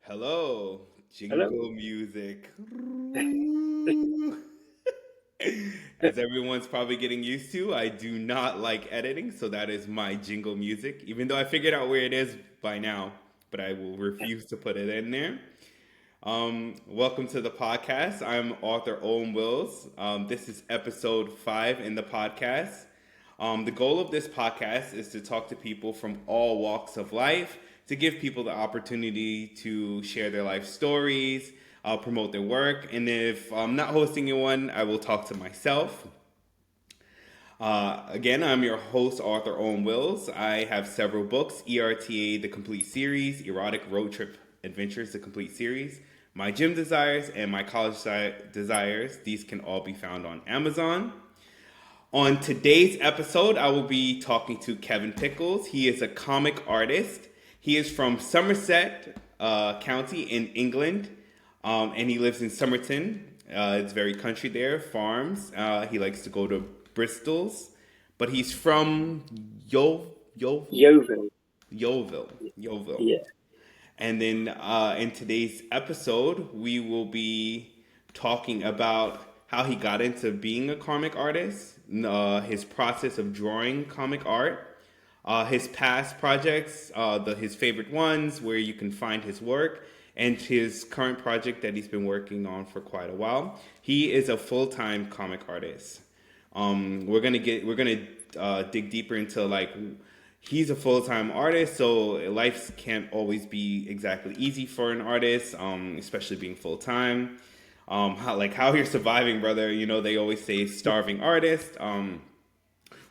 Hello, Hello. jingle music. As everyone's probably getting used to, I do not like editing, so that is my jingle music, even though I figured out where it is by now, but I will refuse to put it in there. Welcome to the podcast. I'm author O.M Wills. This is episode 5 in the podcast. The goal of this podcast is to talk to people from all walks of life, to give people the opportunity to share their life stories, promote their work, and if I'm not hosting one, I will talk to myself. Again, I'm your host, author O.M Wills. I have several books: ERTA, the complete series; Erotic Road Trip Adventures, the complete series; My Gym Desires; and My College Desires. These can all be found on Amazon. On today's episode, I will be talking to Kevin Pickles. He is a comic artist. He is from Somerset County in England, and he lives in Somerton. It's very country there, farms. He likes to go to Bristol's, but he's from Yeovil, Yeovil. Yeovil, Yeovil. Yeah. And then in today's episode, we will be talking about how he got into being a comic artist, his process of drawing comic art, his past projects, his favorite ones, where you can find his work, and his current project that he's been working on for quite a while. He is a full-time comic artist. We're gonna dig deeper into like he's a full time artist, so life can't always be exactly easy for an artist, especially being full time. How you're surviving, brother. You know they always say starving artist.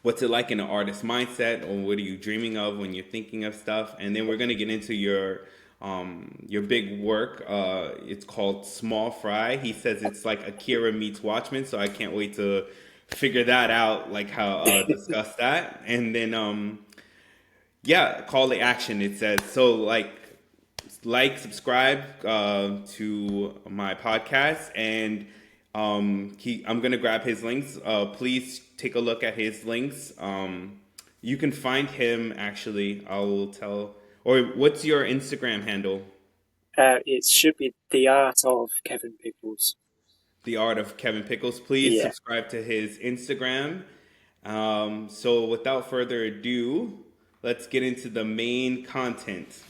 What's it like in an artist mindset, or what are you dreaming of when you're thinking of stuff? And then we're gonna get into your big work. It's called Small Fry. He says it's like Akira meets Watchmen, so I can't wait to figure that out, like how discuss that. And then yeah, call to action. It says so subscribe to my podcast, and I'm gonna grab his links. Please take a look at his links. You can find him actually. I will tell. Or what's your Instagram handle? It should be The Art of Kevin Pickles. The Art of Kevin Pickles. Please Yeah. subscribe to his Instagram. So without further ado, let's get into the main content.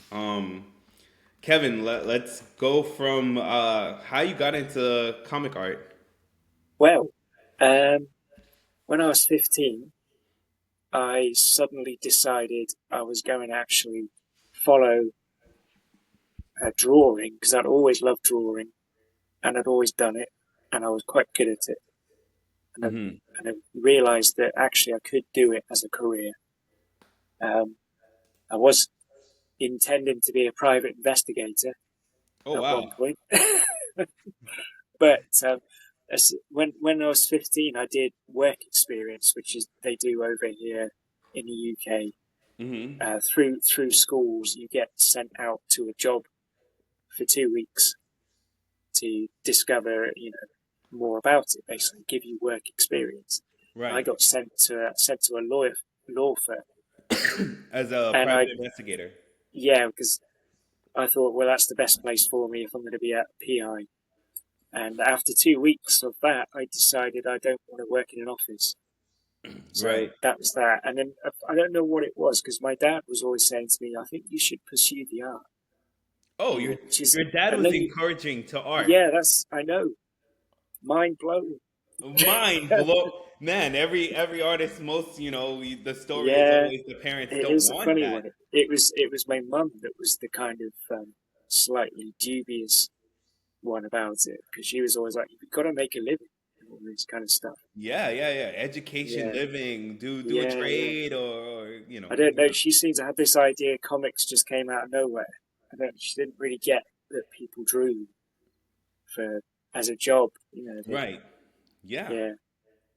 Kevin, let's go from how you got into comic art. Well, um, when I was 15, I suddenly decided I was going to actually follow drawing because I'd always loved drawing and I'd always done it and I was quite good at it. And I, Hmm. and I realized that actually I could do it as a career. Um, I was intending to be a private investigator Oh at one wow. point. But when I was 15, I did work experience, which is they do over here in the UK. Hmm. Through schools, you get sent out to a job for 2 weeks to discover, more about it. Basically, give you work experience. I Right. got sent to a law firm, As a and private investigator. yeah, because I thought, well, that's the best place for me if I'm going to be at PI. And after 2 weeks of that, I decided I don't want to work in an office. So Right. that was that. And then I don't know what it was because my dad was always saying to me, I think you should pursue the art. Oh, your Which is, your dad and was then you, encouraging to art. yeah, I know, mind blown. Mind blow, man. Every artist, most the story is Yeah, always the parents it don't is a want funny that. one. It was my mum that was the kind of slightly dubious one about it because she was always like, you've got to make a living and all this kind of stuff. Yeah, yeah, yeah. Education, Yeah, living, do a yeah, yeah. trade, or I don't know. She seems to have this idea comics just came out of nowhere. She didn't really get that people drew for as a job. right. Yeah. Yeah.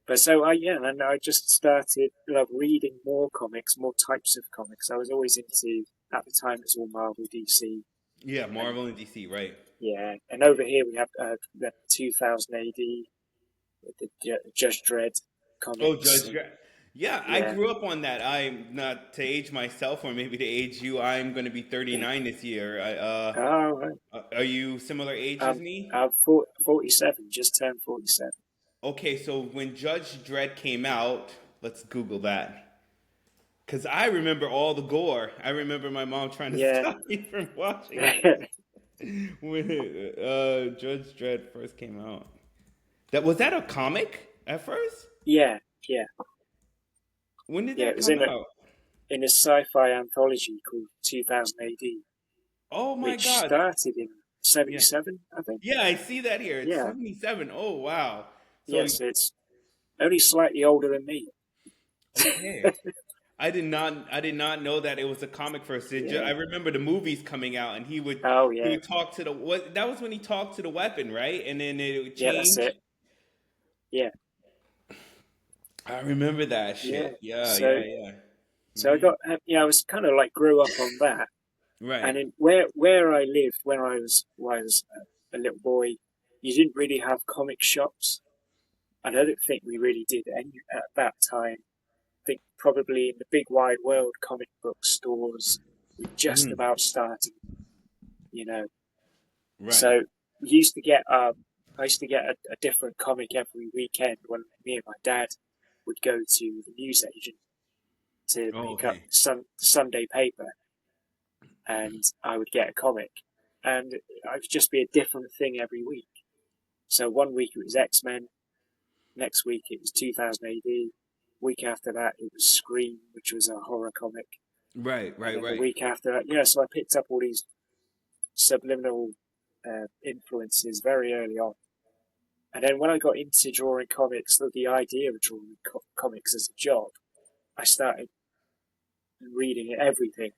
But and I just started reading more comics, more types of comics. I was always into at the time it was all Marvel, DC, Yeah, and Marvel and DC, right. yeah. And over here we have the 2000 AD, with the Judge Dredd Oh, comics. Judge And Dredd. Yeah, I Yeah. grew up on that. I'm not to age myself or maybe to age you. I'm going to be 39 this year. Oh, right. Are you similar age as me? I'm 47, just turned 47. Okay, so when Judge Dredd came out, let's Google that. Because I remember all the gore. I remember my mom trying to Yeah. stop me from watching it when Judge Dredd first came out. Was that a comic at first? Yeah, yeah, When did yeah. that It was come out? in a sci-fi anthology called 2000 AD, Oh my which God. started in Yeah. 77, I think. Yeah, I see that here. It's Yeah. 77. Oh wow. So Yes, it's only slightly older than me. okay. I did not know that it was a comic first. I Yeah. remember the movies coming out and Oh, he yeah. would talk to the what that was when he talked to the weapon, right? And then it would Yeah, that's change. it. Yeah. I remember that Yeah. shit. Yeah, So, yeah, yeah. so I got, I was kind of like grew up on that. Right. And in where I lived when I was a little boy, you didn't really have comic shops. I don't think we really did any at that time. I think probably in the big wide world, comic book stores were just Hmm. about starting, you know. Right. So we used to get I used to get a different comic every weekend when me and my dad would go to the newsagent to Oh, pick up okay. some Sunday paper, and I would get a comic, and it would just be a different thing every week. So one week it was X-Men, next week it was 2000 AD, week after that it was Scream, which was a horror comic, Right, and right, then the right. week after that, so I picked up all these subliminal influences very early on. And then when I got into drawing comics, the idea of drawing comics as a job, I started reading everything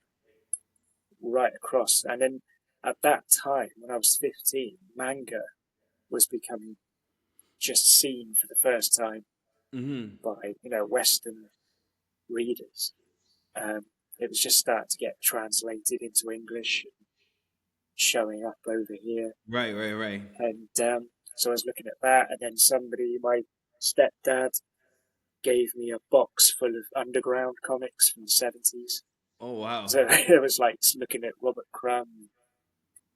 right across. And then at that time, when I was 15, manga was becoming just seen for the first time Mm-hmm. by, Western readers. It was just starting to get translated into English, showing up over here. Right, right, right. And so I was looking at that, and then my stepdad, gave me a box full of underground comics from the 70s. Oh wow. So it was like looking at Robert Crumb,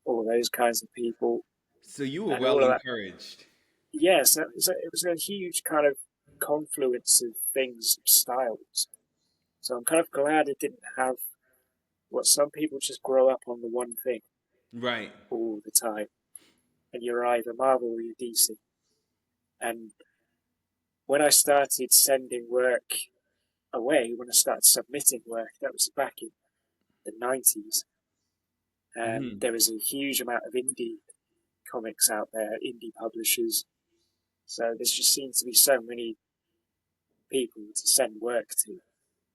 all those kinds of people, So you were and well all of that. encouraged. Yeah, so it was a huge kind of confluence of things, styles. So I'm kind of glad it didn't have what some people just grow up on the one thing Right. all the time, and you're either Marvel or you're DC. And when I started sending work away, when I started submitting work, that was back in the 90s. Mm-hmm. There was a huge amount of indie comics out there, indie publishers. So there just seems to be so many people to send work to,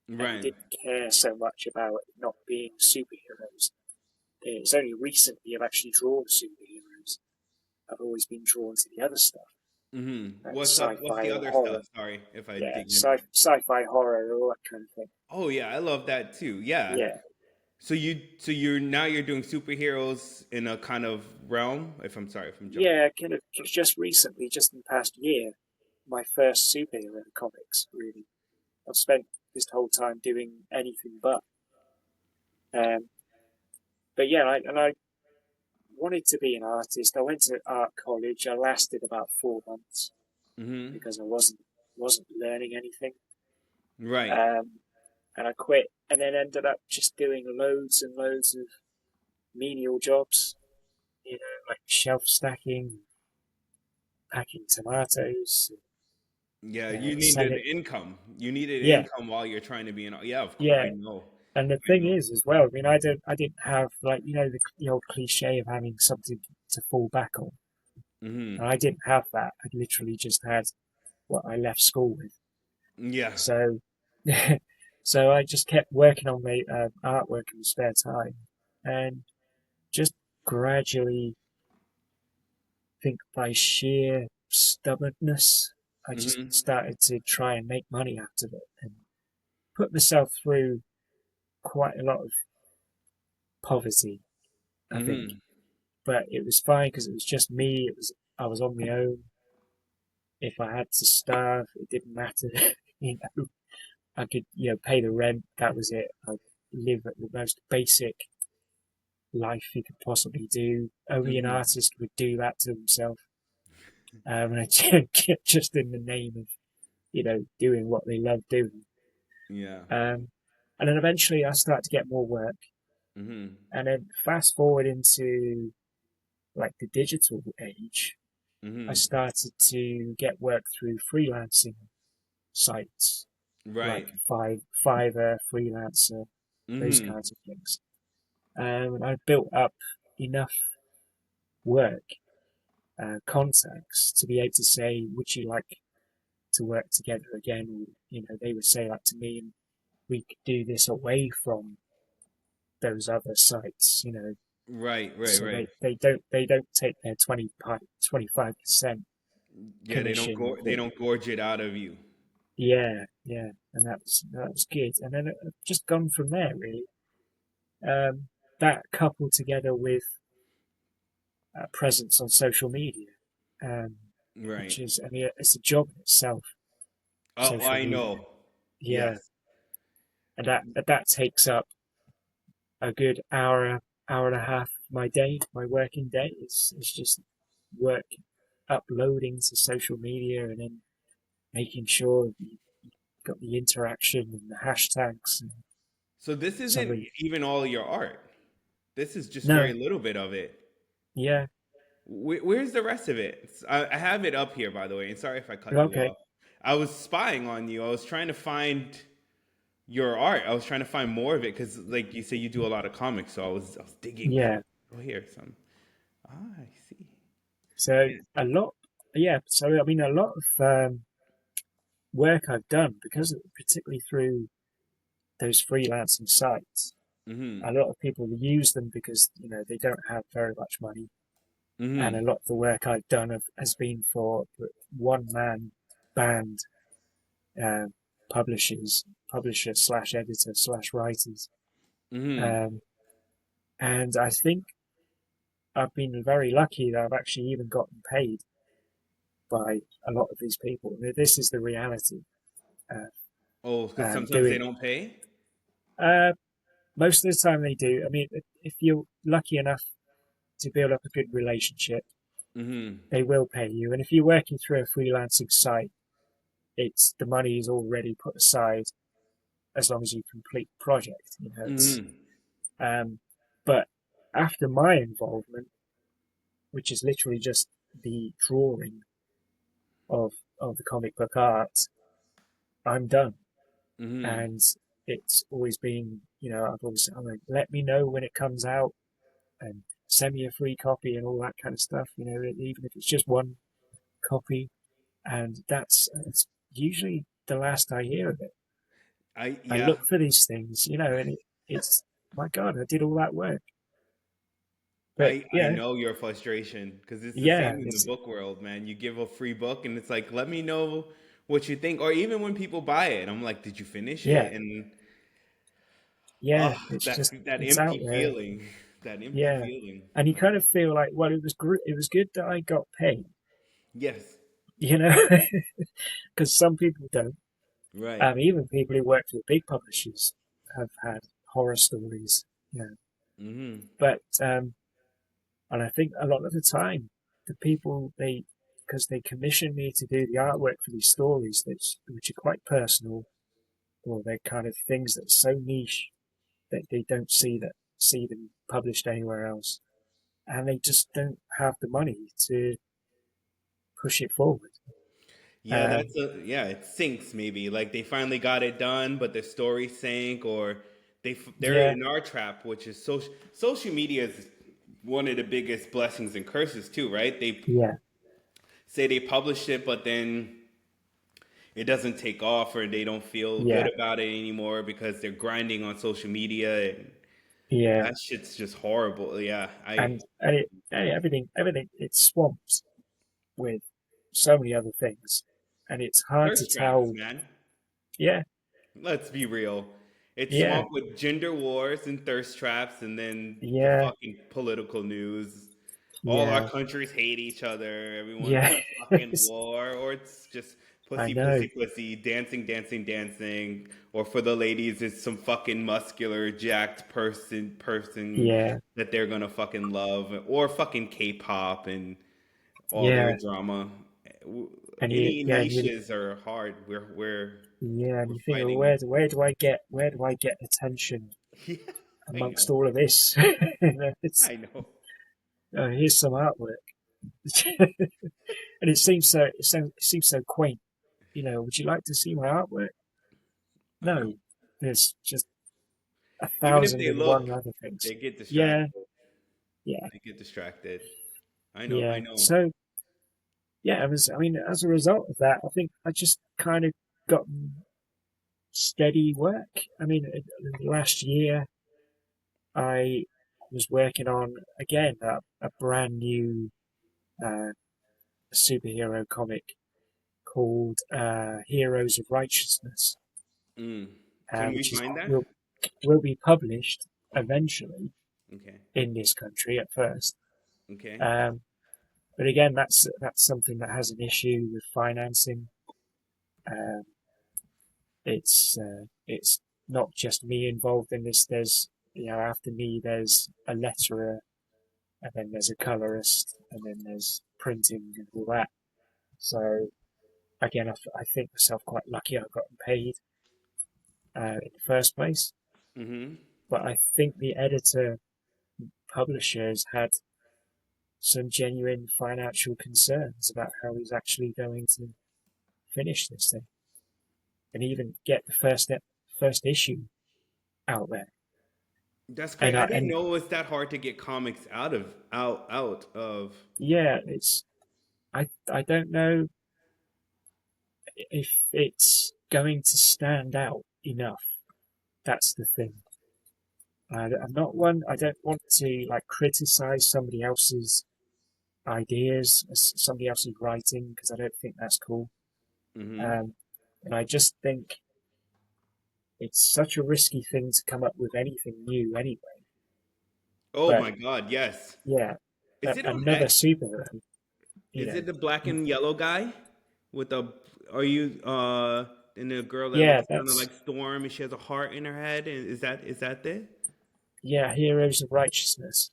and they Right. didn't care so much about it not being superheroes. It's only recently I've actually drawn superheroes. I've always been drawn to the other stuff, Mm-hmm. like What's up? What's sci-fi the or other stuff? horror. Sorry if I Yeah, dig in. sci-fi horror, all that kind of thing. Oh yeah, I love that too. Yeah. Yeah, So you're now you're doing superheroes in a kind of realm. If I'm sorry if I'm jumping. yeah. Kind of just recently, just in the past year, my first superhero comics. Really, I've spent this whole time doing anything but. Um, but yeah, I wanted to be an artist. I went to art college. I lasted about 4 months Mm-hmm. because I wasn't learning anything. Right. And I quit, and then ended up just doing loads and loads of menial jobs. Like shelf stacking, packing tomatoes, Yeah, you needed selling. income. You needed Yeah, income while you're trying to be an. Yeah, of course. I yeah. know. And the I thing know. is, as well, I mean, I didn't have like the old cliche of having something to fall back on. Mm-hmm. And I didn't have that. I literally just had what I left school with. Yeah. So, so I just kept working on my artwork in the spare time, and just gradually, think by sheer stubbornness, I just Mm-hmm. started to try and make money out of it and put myself through quite a lot of poverty, I think. Mm-hmm. But it was fine because it was just me. I was on my own. If I had to starve, it didn't matter, you know. I could, pay the rent. That was it. I live at the most basic life you could possibly do. Only an Hmm. artist would do that to himself. And just in the name of, doing what they love doing. Yeah. Um, and then eventually I started to get more work. Hmm. And then fast forward into like the digital age, I Hmm. started to get work through freelancing sites like Right. Fiverr, Freelancer, those Hmm. kinds of things. And I built up enough work contacts to be able to say, "Would you like to work together again?" Or, they would say that to me, and we could do this away from those other sites. Right. Right. So Right. they don't take their 25% Yeah. commission. They don't gorge it out of you. Yeah, yeah, and that was good. And then I've just gone from there really. That coupled together with a presence on social media, um, Right. which is, I mean, it's a job in itself. Oh, Social I media, know. yeah, Yes. and that takes up a good hour and a half of my day, my working day. It's just work uploading to social media and then making sure you got the interaction and the hashtags and So this isn't somebody. even all your art. This is just very No, little bit of it. yeah, Where's the rest of it? I have it up here, by the way. And sorry if I cut you okay, off. I was spying on you. I was trying to find your art. I was trying to find more of it because, like you say, you do a lot of comics. So I was digging for. yeah. Oh, here some. Ah, I see. So Yeah. a lot, yeah. So I mean, a lot of work I've done because, particularly through those freelancing sites, Mm-hmm. a lot of people use them because they don't have very much money, and a Mm-hmm. lot of the work I've done has been for one man band uh, publishers, publisher slash editor slash writers, Mm-hmm. um, and I think I've been very lucky that I've actually even gotten paid by a lot of these people. This is the reality. Uh, Oh, because sometimes they Doing don't pay. uh, most of the time they do. I mean, if you're lucky enough to build up a good relationship, Mm-hmm. they will pay you. And if you're working through a freelancing site, it's the money is already put aside as long as you complete the project. It's Mm-hmm. um, but after my involvement, which is literally just the drawing of of the comic book art, I'm done. Mm-hmm. And it's always been, I'm like, let me know when it comes out and send me a free copy and all that kind of stuff. Even if it's just one copy, and that's usually the last I hear of it. I I yeah. look for these things, and it's my God, I did all that work. But I yeah, know your frustration because it's the yeah, same in the it's book world, man. You give a free book and it's like, let me know what you think. Or even when people buy it, I'm like, did you finish yeah, it? And yeah. oh, It's just that it's out empty there. feeling, that empty Yeah, feeling. and you kind of feel like, well, it was good that I got paid, Yes, you know, because some people don't. right. Even people who work for the big publishers have had horror stories, Mm-hmm. But and I think a lot of the time, the people because they commission me to do the artwork for these stories, which are quite personal, or they're kind of things that are so niche that they don't see them published anywhere else, and they just don't have the money to push it forward. Yeah, Um, yeah, it sinks maybe. Like they finally got it done, but the story sank, or they're yeah, in our trap, which is social media is one of the biggest blessings and curses too, right? They yeah, say they published it, but then it doesn't take off, or they don't feel good yeah, about it anymore because they're grinding on social media, and yeah, that shit's just horrible. Yeah, I and everything it's swamped with so many other things, and it's hard to thirst traps, tell. man. Yeah, Let's be real. It's yeah, swamped with gender wars and thirst traps, and then the yeah, fucking political news. All our yeah, countries hate each other. Everyone's yeah, in fucking war, or it's just I Pussy, know. pussy, pussy, dancing, dancing, dancing. Or for the ladies, it's some fucking muscular, jacked person Yeah, that they're gonna fucking love, or fucking K-pop and all their yeah, drama. and Any and you niches are hard. yeah, and We're you think, well, fighting. where do I get attention Yeah, I amongst know, all of this? It's I know. here's some artwork, and it seems so quaint. Would you like to see my artwork? I know. No, there's just a Even if thousand they and one look, other things. they get Yeah, distracted. yeah, They get distracted. I know, I yeah. know. So yeah, I mean, as a result of that, I think I just kind of got steady work. I mean, last year I was working on again a brand new uh, superhero comic called Heroes of Righteousness, Mm. Can we which is find that? will be published eventually Okay. in this country at first. Okay. Um, but again, that's something that has an issue with financing. Um, it's not just me involved in this. There's after me, there's a letterer, and then there's a colorist, and then there's printing and all that. So again, I think myself quite lucky I got paid in the first place. Mm-hmm. But I think the editor publishers had some genuine financial concerns about how he's actually going to finish this thing and even get the first issue out there. That's great. And I I, didn't and know it was that hard to get comics out of. yeah, I don't know if it's going to stand out enough. That's the thing. I'm not one. I don't want to like criticize somebody else's ideas, somebody else's writing, because I don't think that's cool. Mm-hmm. Um, and I just think it's such a risky thing to come up with anything new anyway. Oh But my God, yes. yeah, Is it on another X? superhero, you Is know. it the black and yellow guy with the? Are you and the girl that Yeah, looks kind of that's like Storm and she has a heart in her head? And is that it? yeah, Heroes of Righteousness.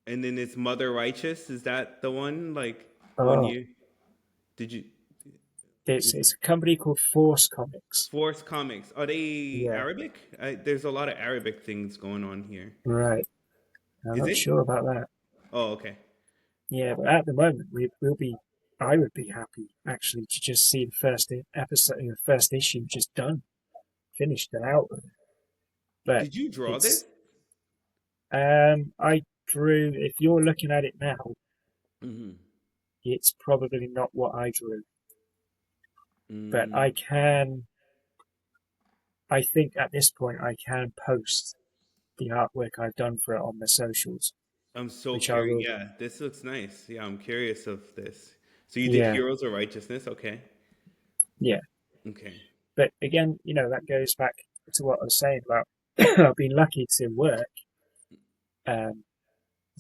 And then it's Mother Righteous. Is that the one? Like when Oh, you did you? it's a company called Force Comics. Force Comics. Are they Yeah, Arabic? There's a lot of Arabic things going on here. right. I'm Is not it? sure about that. Oh, okay. Yeah, but at the moment, I would be happy actually to just see the episode, the first issue just done, finished and out. But Did you draw this? it's, I drew, if you're looking at it now, Mm-hmm. it's probably not what I drew. But Mm. I think at this point, I can post the artwork I've done for it on the socials, I'm so which I curious. will, Yeah, this looks nice. Yeah, I'm curious of this. So you did yeah, Heroes of Righteousness? Okay. yeah. Okay. But again, that goes back to what I was saying about I've been lucky to work, um,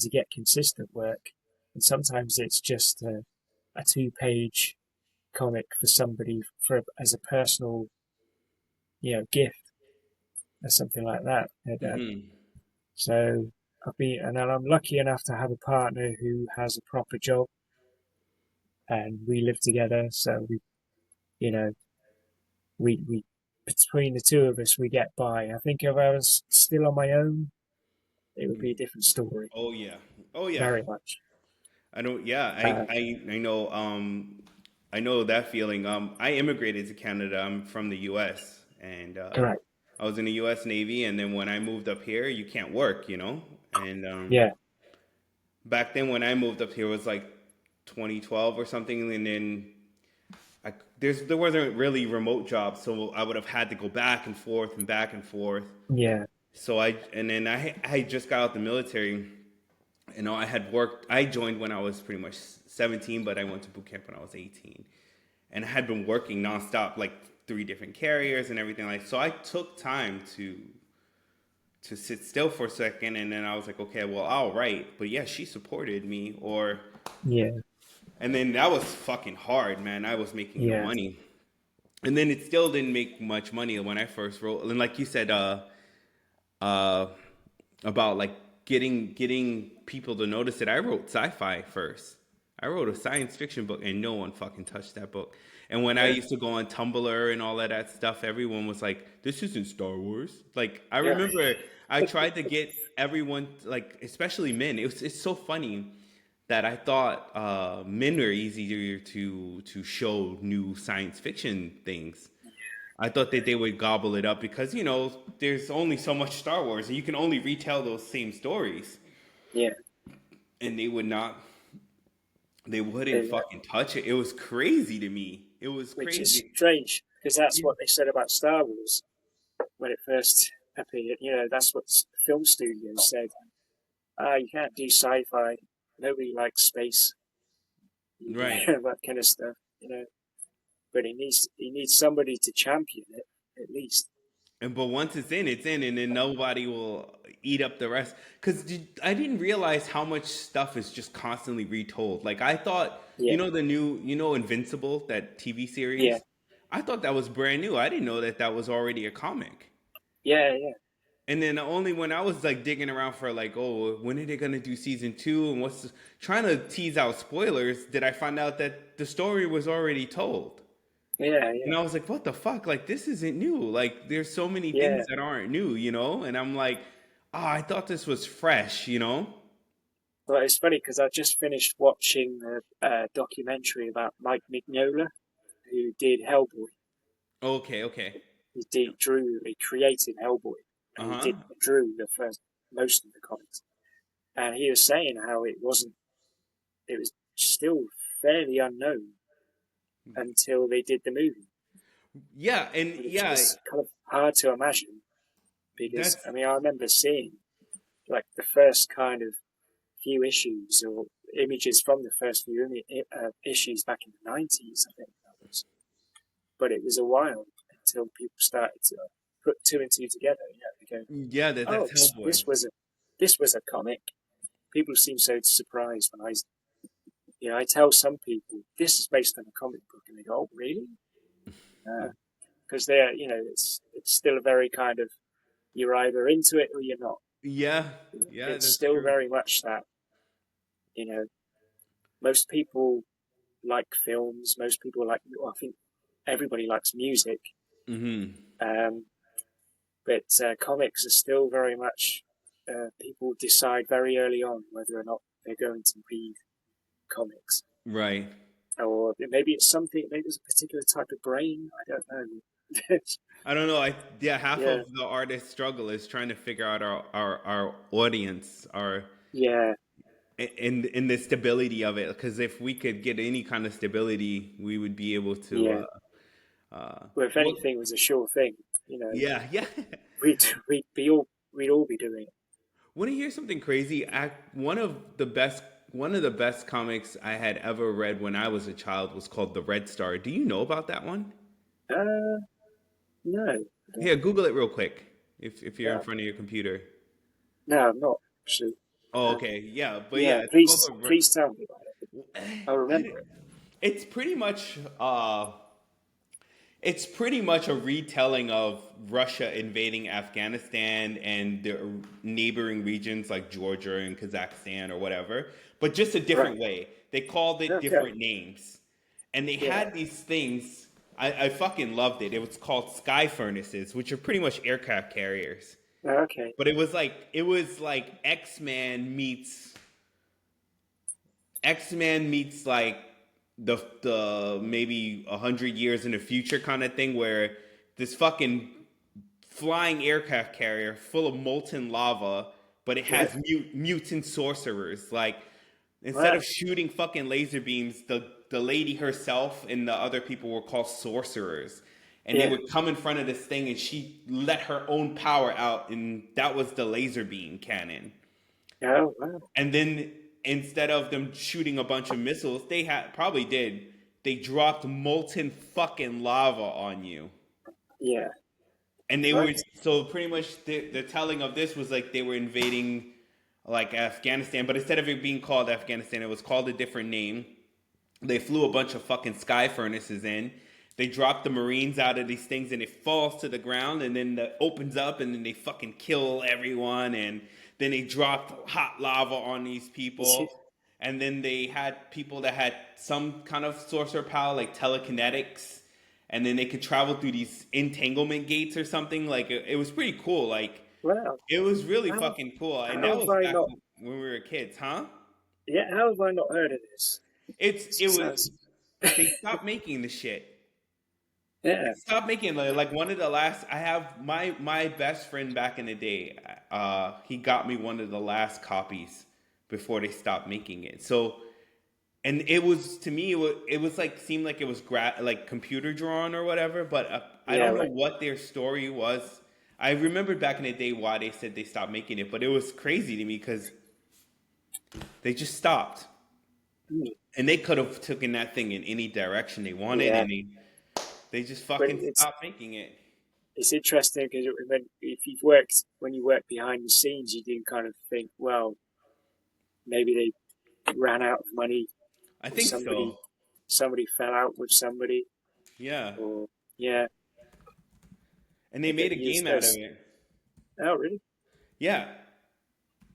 to get consistent work. And sometimes it's just a two-page comic for somebody as a personal, gift or something like that. Mm-hmm. So and I'm lucky enough to have a partner who has a proper job and we live together. So you know, we between the two of us, we get by. I think if I was still on my own, it would be a different story, Oh yeah. Oh yeah. very much. I don't. Yeah. Uh, I know. I know that feeling. I immigrated to Canada. I'm from the U.S. and right. I was in the U.S. Navy. And then when I moved up here, you can't work. And Yeah. back then when I moved up here it was like 2012 or something. And then there wasn't really remote jobs, so I would have had to go back and forth and back and forth. Yeah. So I just got out the military. I had worked. I joined when I was pretty much 17, but I went to boot camp when I was 18, and I had been working nonstop, like three different carriers and everything like. So I took time to sit still for a second, and then I was like, okay, well, I'll write. But yeah, she supported me, or Yeah. And then that was fucking hard, man. I was making no Yeah, money. And then it still didn't make much money when I first wrote. And like you said, uh, about like getting people to notice it. I wrote sci-fi first. I wrote a science fiction book, and no one fucking touched that book. And when I yeah, used to go on Tumblr and all of that stuff, everyone was like, "This isn't Star Wars." Like I yeah, remember, I tried to get everyone, like especially men. It's so funny that I thought men were easier to show new science fiction things. I thought that they would gobble it up because there's only so much Star Wars and you can only retell those same stories, yeah. and they would not, they wouldn't And, fucking touch it. It was crazy to me. It was which is crazy. strange because that's what they said about Star Wars when it first appeared. That's what film studios said. You can't do sci-fi. Nobody likes space. Right. That kind of stuff. But he needs somebody to champion it at least. But once it's in, and then nobody will eat up the rest. Because I didn't realize how much stuff is just constantly retold. Like I thought, Yeah, the new, Invincible, that TV yeah, series. I thought that was brand new. I didn't know that that was already a comic. yeah, yeah, And then only when I was like digging around for like, oh, when are they gonna do season two, and trying to tease out spoilers, did I find out that the story was already told? yeah, And yeah, I was like, what the fuck? Like, this isn't new. Like, there's so many yeah. things that aren't new, And I'm like, I thought this was fresh. Well, it's funny because I just finished watching a documentary about Mike Mignola, who did Hellboy. Okay, okay. He created Hellboy, Uh and he huh. drew the first most of the comics. And he was saying how it was still fairly unknown until they did the movie, Yeah, and which yeah, is kind of hard to imagine because that's I mean I remember seeing like the first kind of few issues or images from the first few issues back in the 90s, I think that was. But it was a while until people started to put two and two together. They go, yeah, that's "Oh, Hellboy. this was a comic." People seem so surprised when I tell some people this is based on a comic book, and they go, "Oh, really?" Because it's still a very kind of you're either into it or you're not. Yeah, yeah, It's that's still true. very much that you know most people like films. Most people like. Well, I think everybody likes music, Mm-hmm. um, but comics are still very much. People decide very early on whether or not they're going to read comics, Right. or maybe it's something. Maybe it's a particular type of brain. I don't know. I don't know. Yeah, half Yeah, of the artist struggle is trying to figure out our audience, our yeah, in the stability of it. Because if we could get any kind of stability, we would be able to. yeah. Well, if Well, anything was a sure thing, you know, yeah, yeah. we'd we'd all be doing it. Want to hear something crazy? One of the best comics I had ever read when I was a child was called The Red Star. Do you know about that one? Uh, no, I don't Yeah, think. Google it real quick if you're in No, front of your computer. no, I'm not actually. Oh, Um, okay. Yeah, but yeah, yeah, it's called please, The Red. please tell me about it. I'll remember it. It's pretty much it's pretty much a retelling of Russia invading Afghanistan and the neighboring regions like Georgia and Kazakhstan or whatever, but just a Right. different way. They called it Okay. different names. And they Yeah. had these things. I fucking loved it. It was called sky furnaces, which are pretty much aircraft carriers. Okay. But it was like X-Men meets like the maybe 100 years in the future kind of thing, where this fucking flying aircraft carrier full of molten lava, but it Yeah. has mutant sorcerers. Like instead Wow. of shooting fucking laser beams, the lady herself and the other people were called sorcerers. And they Yeah. would come in front of this thing, and she let her own power out, and that was the laser beam cannon. Oh, wow. And then instead of them shooting a bunch of missiles, they had probably did. They dropped molten fucking lava on you. Yeah. And they were Right. so pretty much the telling of this was like they were invading like Afghanistan, but instead of it being called Afghanistan, it was called a different name. They flew a bunch of fucking sky furnaces in. They dropped the Marines out of these things and it falls to the ground and then it opens up and then they fucking kill everyone and then they dropped hot lava on these people. And then they had people that had some kind of sorcerer power like telekinetics and then they could travel through these entanglement gates or something. Like it was pretty cool. Like Wow. it was really How, fucking cool. And how that have was I back not? when we were kids, huh? Yeah, how have I not heard of this? It This was sounds. they stopped making the shit. They Yeah. stopped making like one of the last. I have my best friend back in the day. He got me one of the last copies before they stopped making it. So and it was to me it was like seemed like it was like computer drawn or whatever. But I Yeah. don't know Right. what their story was. I remembered back in the day why they said they stopped making it, but it was crazy to me because they just stopped. Mm. And they could have taken that thing in any direction they wanted, Yeah. and they just But fucking stopped making it. it's interesting because when you work behind the scenes, you do kind of think, well, maybe they ran out of money, I or think so. somebody fell out with somebody, Yeah, or yeah, and they they made get a used game out of as. it. Oh, really? Yeah,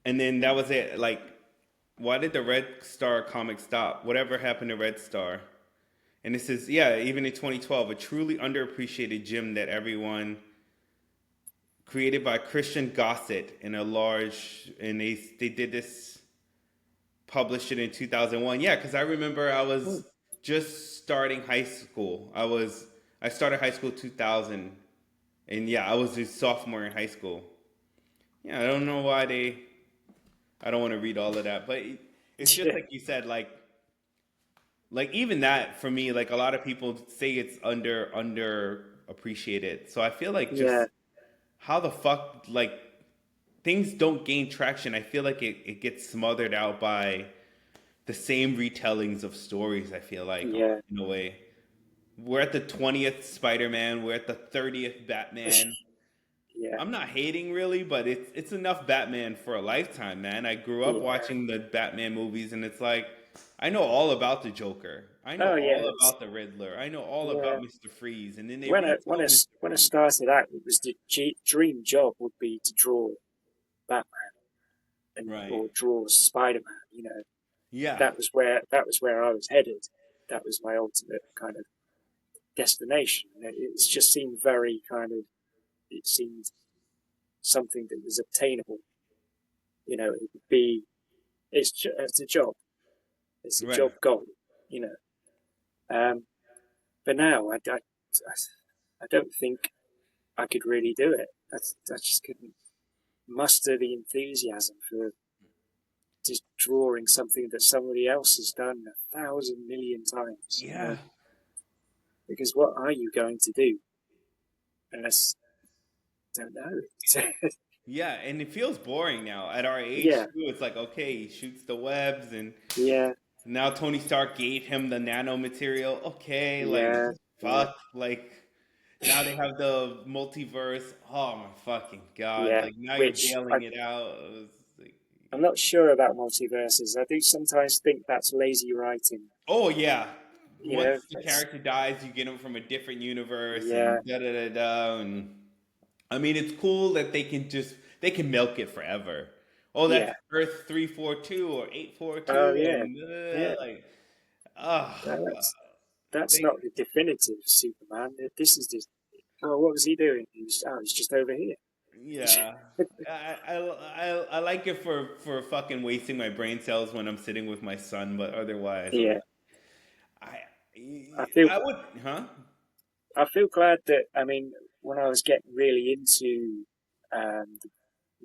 and then that was it. Like, why did the Red Star comic stop? Whatever happened to Red Star? And this is yeah, even in 2012, a truly underappreciated gem that everyone created by Christian Gossett in a large, and they did this, published it in 2001. Yeah, because I remember I Hmm. was just starting high school. I started high school 2000, and yeah, I was a sophomore in high school. Yeah, I don't know why they. I don't want to read all of that, but it's just Yeah, like you said, like even that for me, like a lot of people say it's under appreciated. So I feel like yeah, just how the fuck like things don't gain traction. I feel like it gets smothered out by the same retellings of stories. I feel like yeah, in a way. We're at the 20th Spider-Man. We're at the 30th Batman. yeah, I'm not hating really, but it's enough Batman for a lifetime, man. I grew up yeah. watching the Batman movies, and it's like I know all about the Joker. I know Oh, yeah. all about the Riddler. I know all Yeah. about Mister Freeze, and then they retell Mister When I Freeze. started out, it was the dream job would be to draw Batman and Right? or draw Spider Man. You know, Yeah. that was where I was headed. That was my ultimate kind of destination. And it just seemed very kind of it seemed something that was obtainable. You know, it would be it's a job. It's a Right. job goal. You know, but now I don't think I could really do it. I just couldn't muster the enthusiasm for just drawing something that somebody else has done 1,000 million times. You Yeah. know, because what are you going to do unless I don't know? Yeah, and it feels boring now. At our age, Yeah, too, it's like okay, he shoots the webs, and yeah, now Tony Stark gave him the nano material. Okay, like yeah, yeah, fuck, like now they have the multiverse. Oh my fucking god! yeah. Like now you're Which bailing it out. It's like, I'm not sure about multiverses. I do sometimes think that's lazy writing. oh yeah, You once know, the it's character dies, you get him from a different universe, yeah, and da da da da. And I mean, it's cool that they can milk it forever. Oh, that's yeah. Earth 342 or 842, Oh yeah, and yeah. like, ah, No, that's they not the definitive Superman. This is just. Oh, what was he doing? He's just over here. yeah. I like it for fucking wasting my brain cells when I'm sitting with my son, but otherwise, I'm Yeah, I I feel I would, huh? I feel glad that I mean when I was getting really into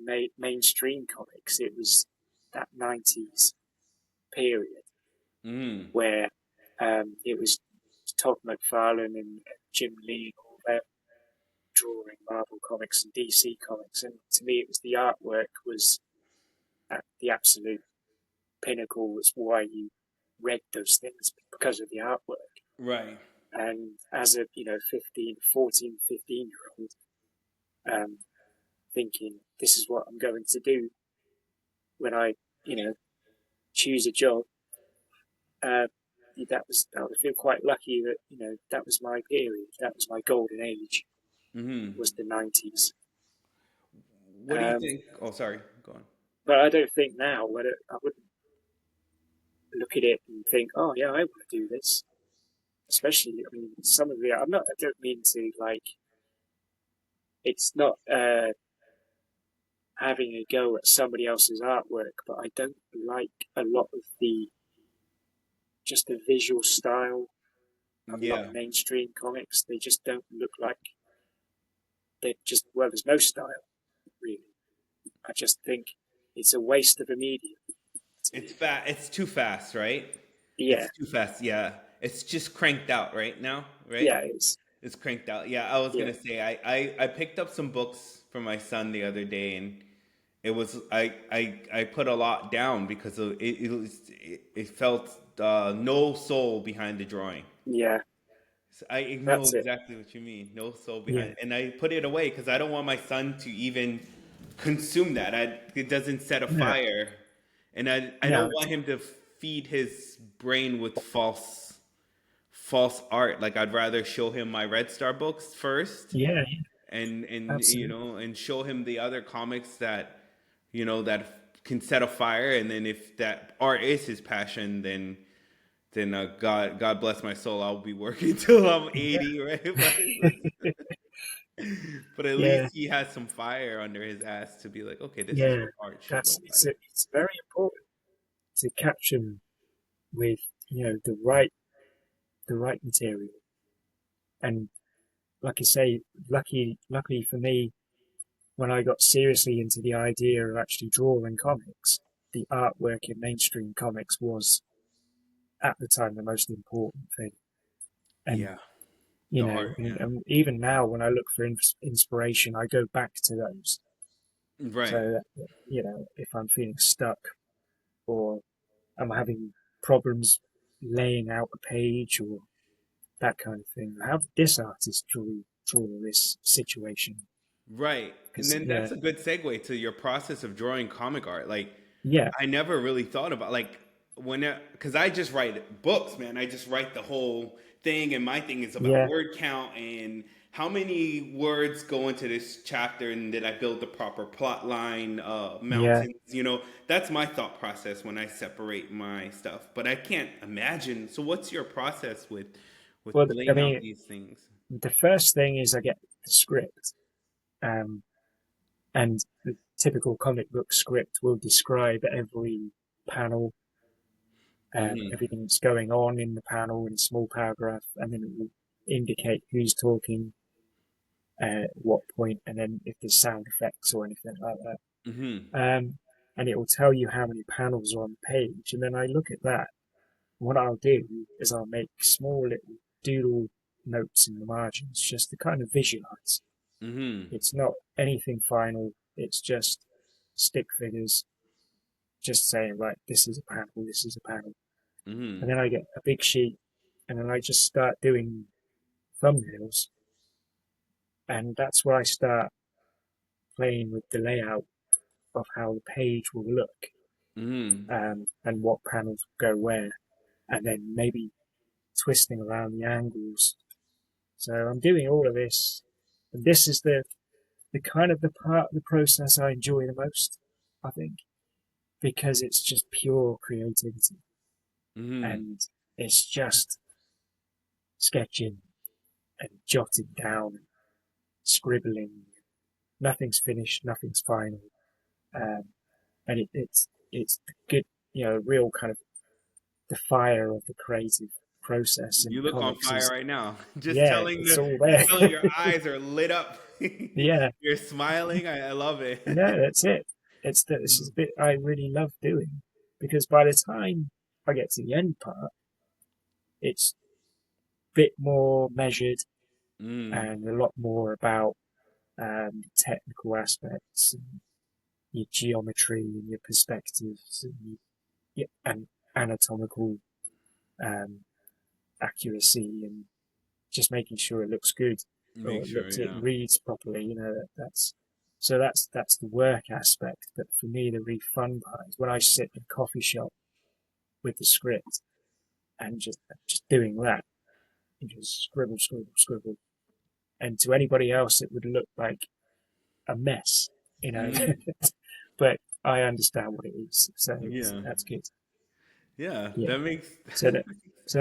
the mainstream comics, it was that '90s period Mm, where it was Todd McFarlane and Jim Lee and all that drawing Marvel comics and DC comics, and to me, it was the artwork was at the absolute pinnacle. Was why you read those things because of the artwork. right. And as a 15 year old, um, thinking this is what I'm going to do when I choose a job. Uh, I would feel quite lucky that that was my period, that was my golden age, Hmm. was the 90s. What do you think? Oh, sorry. Go on. But I don't think now, I wouldn't look at it and think, oh yeah, I want to do this. Especially, I mean, some of the I don't mean to like. It's not having a go at somebody else's artwork, but I don't like a lot of the just the visual style of a lot of Yeah. mainstream comics. They just don't look like they just well. There's no style really. I just think it's a waste of a medium to It's me. fast. It's too fast, right? Yeah, It's too fast. Yeah. It's just cranked out right now, right? yeah, it's It's cranked out. Yeah, I was yeah, gonna say I picked up some books for my son the other day, and it was I put a lot down because of it felt no soul behind the drawing. yeah. So I know That's it. exactly what you mean. No soul behind Yeah, it. And I put it away because I don't want my son to even consume that. It doesn't set a no, fire, and I don't no, want him to feed his brain with false art. Like I'd rather show him my Red Star books first, yeah, and absolutely. and show him the other comics that that can set a fire. And then if that art is his passion, then God bless my soul, I'll be working till I'm Yeah, 80, right? But at yeah, least he has some fire under his ass to be like, okay, this is yeah. what art should look like. It's very important to capture them with the right material. And like I say, luckily for me, when I got seriously into the idea of actually drawing comics, the artwork in mainstream comics was at the time the most important thing. And Yeah, the art. Yeah, and even now when I look for inspiration, I go back to those. right. So that, if I'm feeling stuck or I'm having problems laying out a page or that kind of thing, I have this artist draw this situation Right. And because then that's a good segue to your process of drawing comic art. Like, yeah, I never really thought about like because I just write books, man. I just write the whole thing, and my thing is about yeah, word count and how many words go into this chapter, and did I build the proper plot line, yeah. mountains. That's my thought process when I separate my stuff. But I can't imagine. So, what's your process with Well, I laying out mean, these things? the first thing is I get the script, um, and the typical comic book script will describe every panel, Hmm. everything that's going on in the panel in a small paragraph, and then it will indicate who's talking, what point, and then if there's sound effects or anything like that. Hmm. And it will tell you how many panels are on the page, and then I look at that. What I'll do is I'll make small little doodle notes in the margins just to kind of visualize. Hmm. It's not anything final. It's just stick figures, just saying, right, this is a panel, this is a panel. And Hmm. then I get a big sheet and then I just start doing thumbnails. And that's where I start playing with the layout of how the page will look, Hmm. and what panels go where. And then maybe twisting around the angles. So I'm doing all of this. And this is the kind of the part of the process I enjoy the most, I think, because it's just pure creativity Hmm. and it's just sketching and jotting down and scribbling. Nothing's finished, nothing's final, um, and it's good, real kind of the fire of the creative process in You look on comics fire is right now. yeah, it's all there. Just telling your eyes are lit up. Yeah, You're smiling. I love no, it. that's it. This is a bit I really love doing because by the time I get to the end part, it's a bit more measured Mm, and a lot more about technical aspects and your geometry and your perspectives and anatomical um, accuracy and just making sure it looks good or make sure, it yeah. reads properly. That's the work aspect. But for me, the really fun part is when I sit in a coffee shop with the script and just doing that, and just scribble, scribble, scribble. And to anybody else, it would look like a mess, you know. Mm-hmm. But I understand what it is, so Yeah. that's good. Yeah. Yeah. That makes. So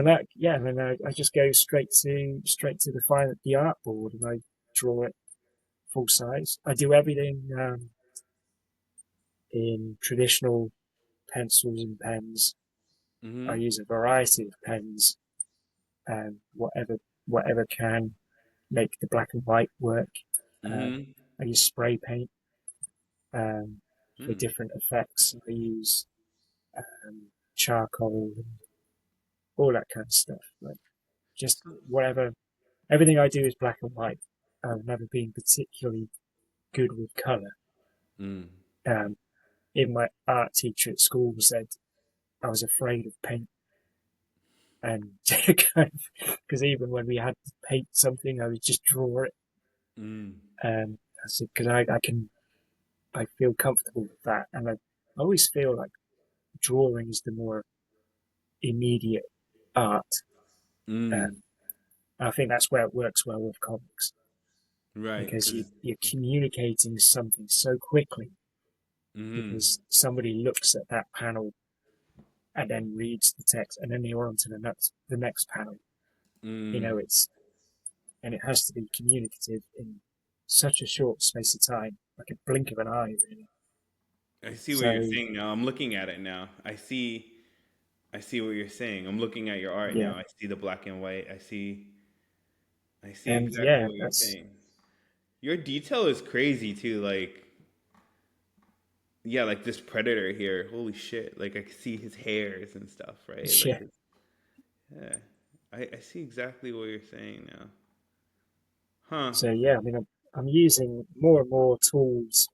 that yeah, and then I just go straight to the art board, and I draw it full size. I do everything in traditional pencils and pens. I Mm-hmm. use a variety of pens, and whatever can make the black and white work. Mm-hmm. I use spray paint for Mm. different effects. I use charcoal and all that kind of stuff. Like just whatever. Everything I do is black and white. I've never been particularly good with color. Mm. Um, Even my art teacher at school said I was afraid of paint, and because even when we had to paint something, I would just draw it. Mm. I said because I feel comfortable with that, and I always feel like drawing is the more immediate art. Mm. Um, I think that's where it works well with comics Right. because Because. you're communicating something so quickly Mm-hmm. because somebody looks at that panel and then reads the text and then you're on to the next panel. You Mm. know, and it has to be communicative in such a short space of time, like a blink of an eye, really. I see what you're So saying now. I'm looking at it now. I see. I see what you're saying. I'm looking at your art yeah, now. I see the black and white. I see. I see and exactly yeah, what you're that's saying. Your detail is crazy too. Like, yeah, like this predator here. Holy shit! Like I can see his hairs and stuff, right? Like, yeah. yeah. I see exactly what you're saying now. Huh? So yeah, I mean, I'm using more and more tools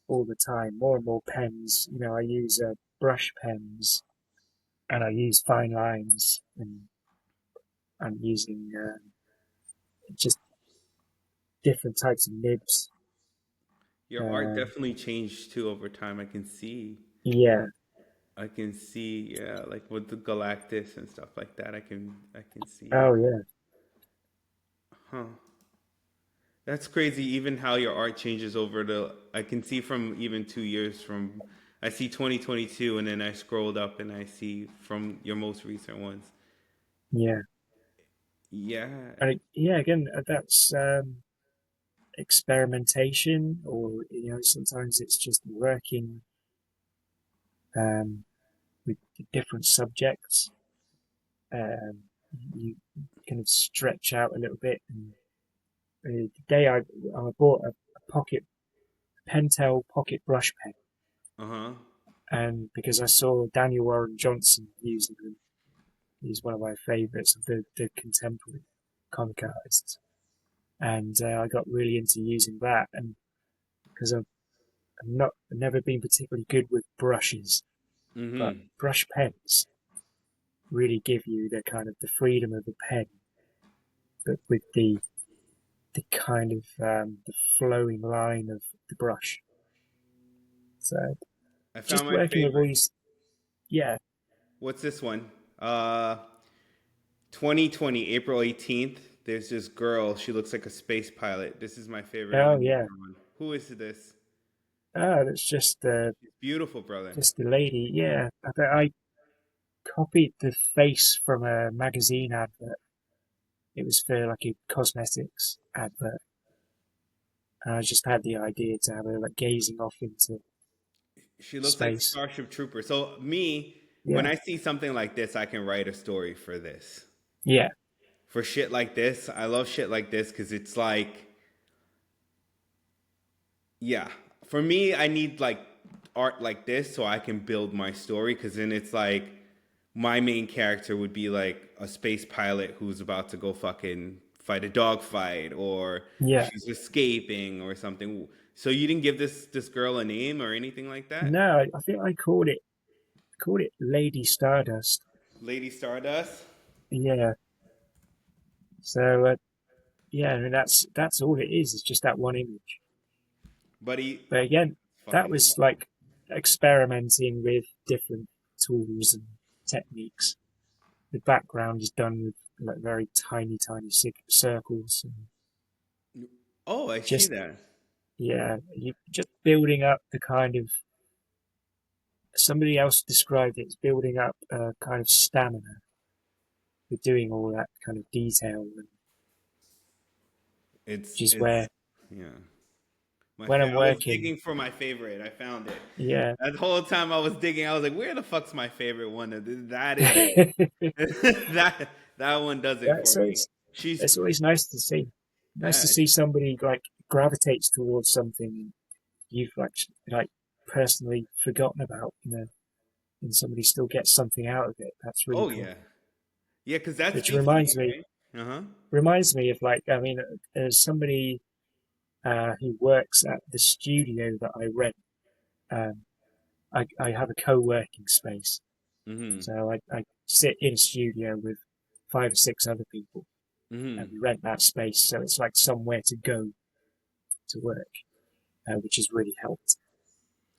all the time, more and more pens. You know, I use brush pens and I use fine lines, and I'm using just different types of nibs. Your art Um, definitely changed too over time. I can see. yeah. I can see. Yeah, like with the Galactus and stuff like that. I can see. Oh yeah. Huh. That's crazy. Even how your art changes over the. I can see from even 2 years from. I see 2022, and then I scrolled up and I see from your most recent ones. Yeah. Yeah. Yeah. Again, that's experimentation, or you know, sometimes it's just working um, with different subjects. Um, you kind of stretch out a little bit. And the day I bought a pocket Pentel pocket brush pen, Uh huh. and because I saw Daniel Warren Johnson using them, he's one of my favourites of the contemporary comic artists, and I got really into using that. And because I've never been particularly good with brushes, but Mm-hmm. brush pens really give you the kind of the freedom of a pen, but with the kind of the flowing line of the brush. So I found just my working with all favorite. these, yeah, What's this one? 2020, April 18th. There's this girl. She looks like a space pilot. This is my favorite oh one you've yeah, drawn. Who is this? oh that's She's beautiful, brother. just the lady, yeah. I bet I copied the face from a magazine advert. It was for like a cosmetics advert, and I just had the idea to have her like gazing off into She looks like space. Starship Trooper. So me, when Yeah, I see something like this, I can write a story for this. yeah, For shit like this, I love shit like this because it's like, yeah. For me, I need like art like this so I can build my story because then it's like my main character would be like a space pilot who's about to go fucking fight a dogfight or yeah. she's escaping or something. So you didn't give this girl a name or anything like that? No, I think I called it Lady Stardust. Lady Stardust? Yeah. So yeah, I mean that's all it is. It's just that one image. Buddy, But again, that fucking was like experimenting with different tools and techniques. the background is done with like very tiny, tiny circles, and Oh, I see just that. yeah, you just building up the kind of somebody else described it as building up a kind of stamina with doing all that kind of detail, and just It's where yeah. when I'm I was working, digging for my favorite. I found it. yeah. That whole time I was digging, I was like, "Where the fuck's my favorite one?" That is it. That one does it Yeah, for so me. She's it's always nice to see. Nice to yeah, see somebody like gravitates towards something you've like personally forgotten about, and somebody still gets something out of it. That's really oh cool. yeah, yeah, because that Which speaks to me, right? reminds me of like I mean, as somebody who works at the studio that I rent. Um, I have a co-working space, Mm-hmm. so I sit in a studio with 5 or 6 other people, and Mm-hmm. we rent that space, so it's like somewhere to go to work, which has really helped.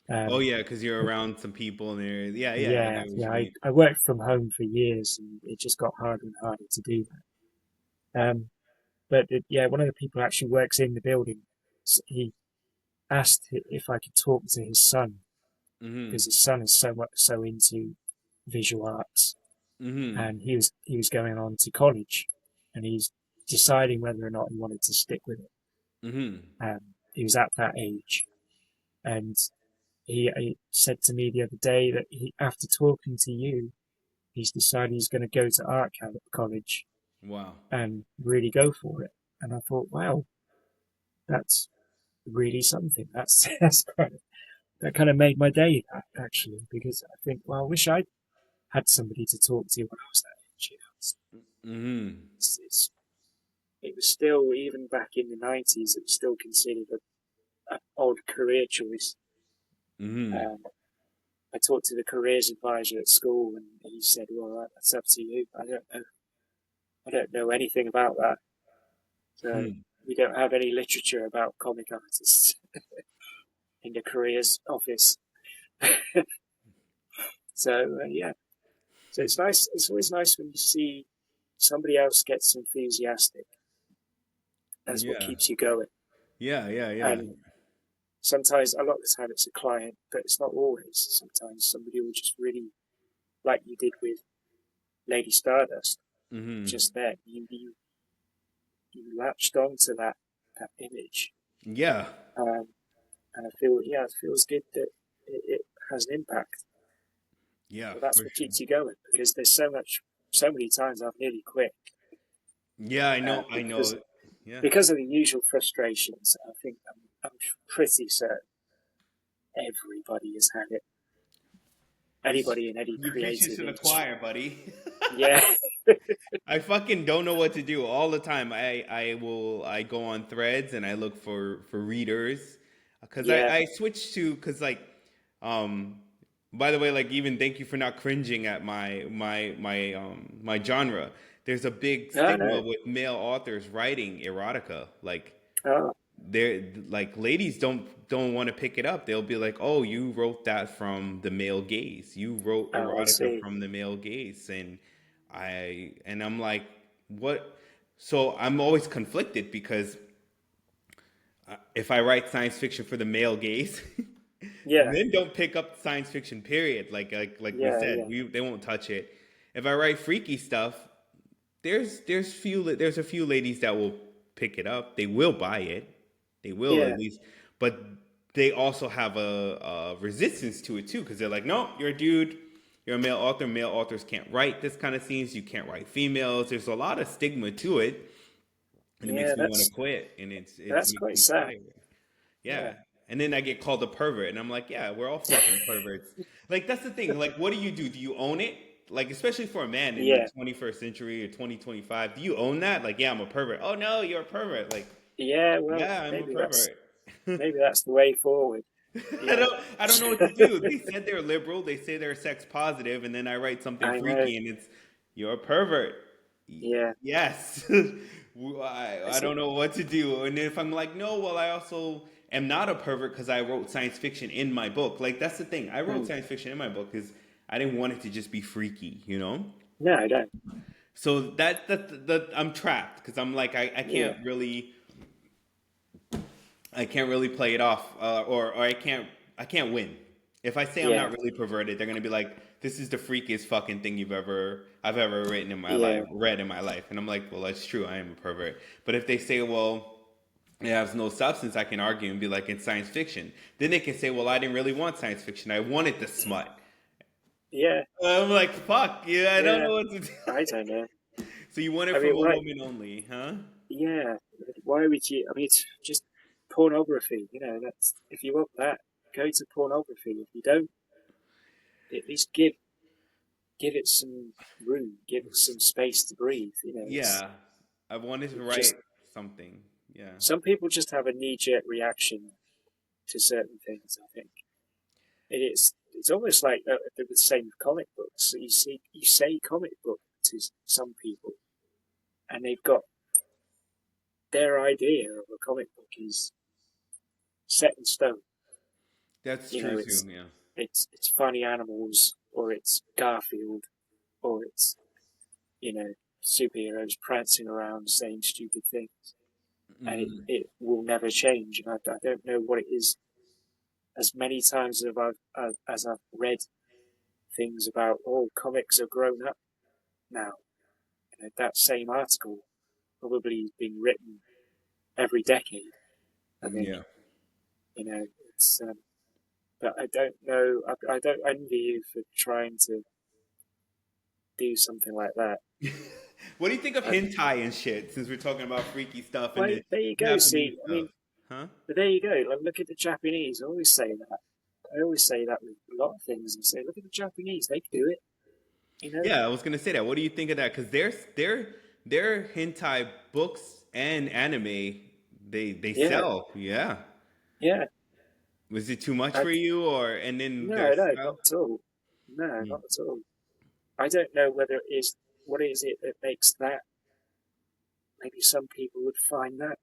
Oh Um, yeah, because you're around some people and they're yeah, yeah. I yeah, get what yeah, you mean. I worked from home for years, and it just got harder and harder to do that. Yeah, one of the people who actually works in the building. He asked if I could talk to his son Mm-hmm. because his son is so into visual arts, Mm-hmm. and he was going on to college, and he's deciding whether or not he wanted to stick with it. Mm-hmm. He was at that age, and he said to me the other day that after talking to you, he's decided he's going to go to art college Wow. and really go for it. And I thought, wow, that's really something. That kind of made my day actually, because I think, well, I wish I had somebody to talk to when I was that age. Mm-hmm. It's it was still, even back in the 90s, it was still considered an odd career choice. Mm-hmm. Um, I talked to the careers advisor at school, and he said, "Well, that's up to you. I don't know anything about that. So Hmm. we don't have any literature about comic artists in the careers office." So yeah, so it's nice. It's always nice when you see somebody else gets enthusiastic. That's what Yeah. keeps you going. Yeah. Yeah. Yeah. And sometimes, a lot of the time, it's a client, but it's not always. Sometimes somebody will just really, like you did with Lady Stardust, Mm-hmm. just then you latched onto that image, Yeah. um, and I feel it feels good that it has an impact. Yeah. But that's For what sure. keeps you going, because there's so many times I've nearly quit Yeah. I know. I because know. Yeah. because of the usual frustrations. I think I'm pretty certain everybody has had it. Anybody in any You preach it creative to the industry. choir, buddy. Yeah, I fucking don't know what to do all the time. I go on threads and I look for readers because yeah. I switched to because like um by the way, like, even thank you for not cringing at my genre. There's a big No, stigma no. with male authors writing erotica. Like, Oh, they're like, ladies don't want to pick it up. They'll be like, "Oh, you wrote that from the male gaze. You wrote oh, I erotica see. from the male gaze." And I'm like, "What?" So I'm always conflicted because if I write science fiction for the male gaze, Yeah, then don't pick up science fiction. Period. Like we yeah, said, yeah, they won't touch it. If I write freaky stuff, there's a few ladies that will pick it up. They will buy it. They will, yeah, at least, but they also have a resistance to it too, because they're like, no, you're a dude. You're a male author. Male authors can't write this kind of scenes. You can't write females. There's a lot of stigma to it, and it yeah. makes me want to quit. And it That's makes quite me sad. tired. Yeah, Yeah. And then I get called a pervert, and I'm like, yeah, we're all fucking perverts. Like, that's the thing. Like, what do you do? Do you own it? Like, especially for a man in the yeah, 21st century or 2025, do you own that? Like, yeah, I'm a pervert. Oh no, you're a pervert. Like, yeah. Well, yeah, I'm a pervert. maybe that's the way forward. I Yeah, don't know what to do. They said they're liberal. They say they're sex positive, and then I write something I know. freaky, and it's, you're a pervert. Yeah, Yes. I it's a, don't know what to do. And if I'm like, no, well, I also am not a pervert because I wrote science fiction in my book. Like, that's the thing. I wrote mm, science fiction in my book because I didn't want it to just be freaky, you know? No, I don't. So that I'm trapped because I'm like Yeah, I can't really play it off, or I can't win. If I say I'm yeah, not really perverted, they're gonna be like, "This is the freakiest fucking thing I've ever written in my life, yeah, read in my life," and I'm like, "Well, that's true. I am a pervert." But if they say, "Well, it has no substance," I can argue and be like, "It's science fiction." Then they can say, "Well, I didn't really want science fiction. I wanted the smut." yeah, I'm like, "Fuck, yeah, I don't yeah. know what to do." I don't know. So you want it I from mean, a why? woman only, huh? Yeah, why would you? I mean, it's just pornography. That's if you want that, go to pornography. If you don't, at least give it some room, give it some space to breathe. Yeah, I wanted to It write just something. Yeah. some people just have a knee-jerk reaction to certain things. I think it's almost like the same with comic books. So you say comic book to some people, and they've got their idea of a comic book is set in stone. That's You true know, too. Yeah. it's funny animals, or it's Garfield, or it's superheroes prancing around saying stupid things, and Hmm. it will never change. And I don't know what it is. As many times as I've read things about, oh, comics are grown up now. That same article probably been written every decade. I think Yeah. it's. But I don't know. I don't envy you for trying to do something like that. What do you think of I, hentai and shit? Since we're talking about freaky stuff and well, the there you go. Japanese See, I stuff, mean, huh? but there you go. Like, look at the Japanese. I always say that. I always say that with a lot of things. And say, look at the Japanese. They can do it. You know? Yeah, I was gonna say that. What do you think of that? Because their hentai books and anime, they Yeah, sell. Yeah. yeah. Was it too much I, for you, or and then their no, no, style? not at all. No, Hmm. not at all. I don't know whether it is what is it that makes that. Maybe some people would find that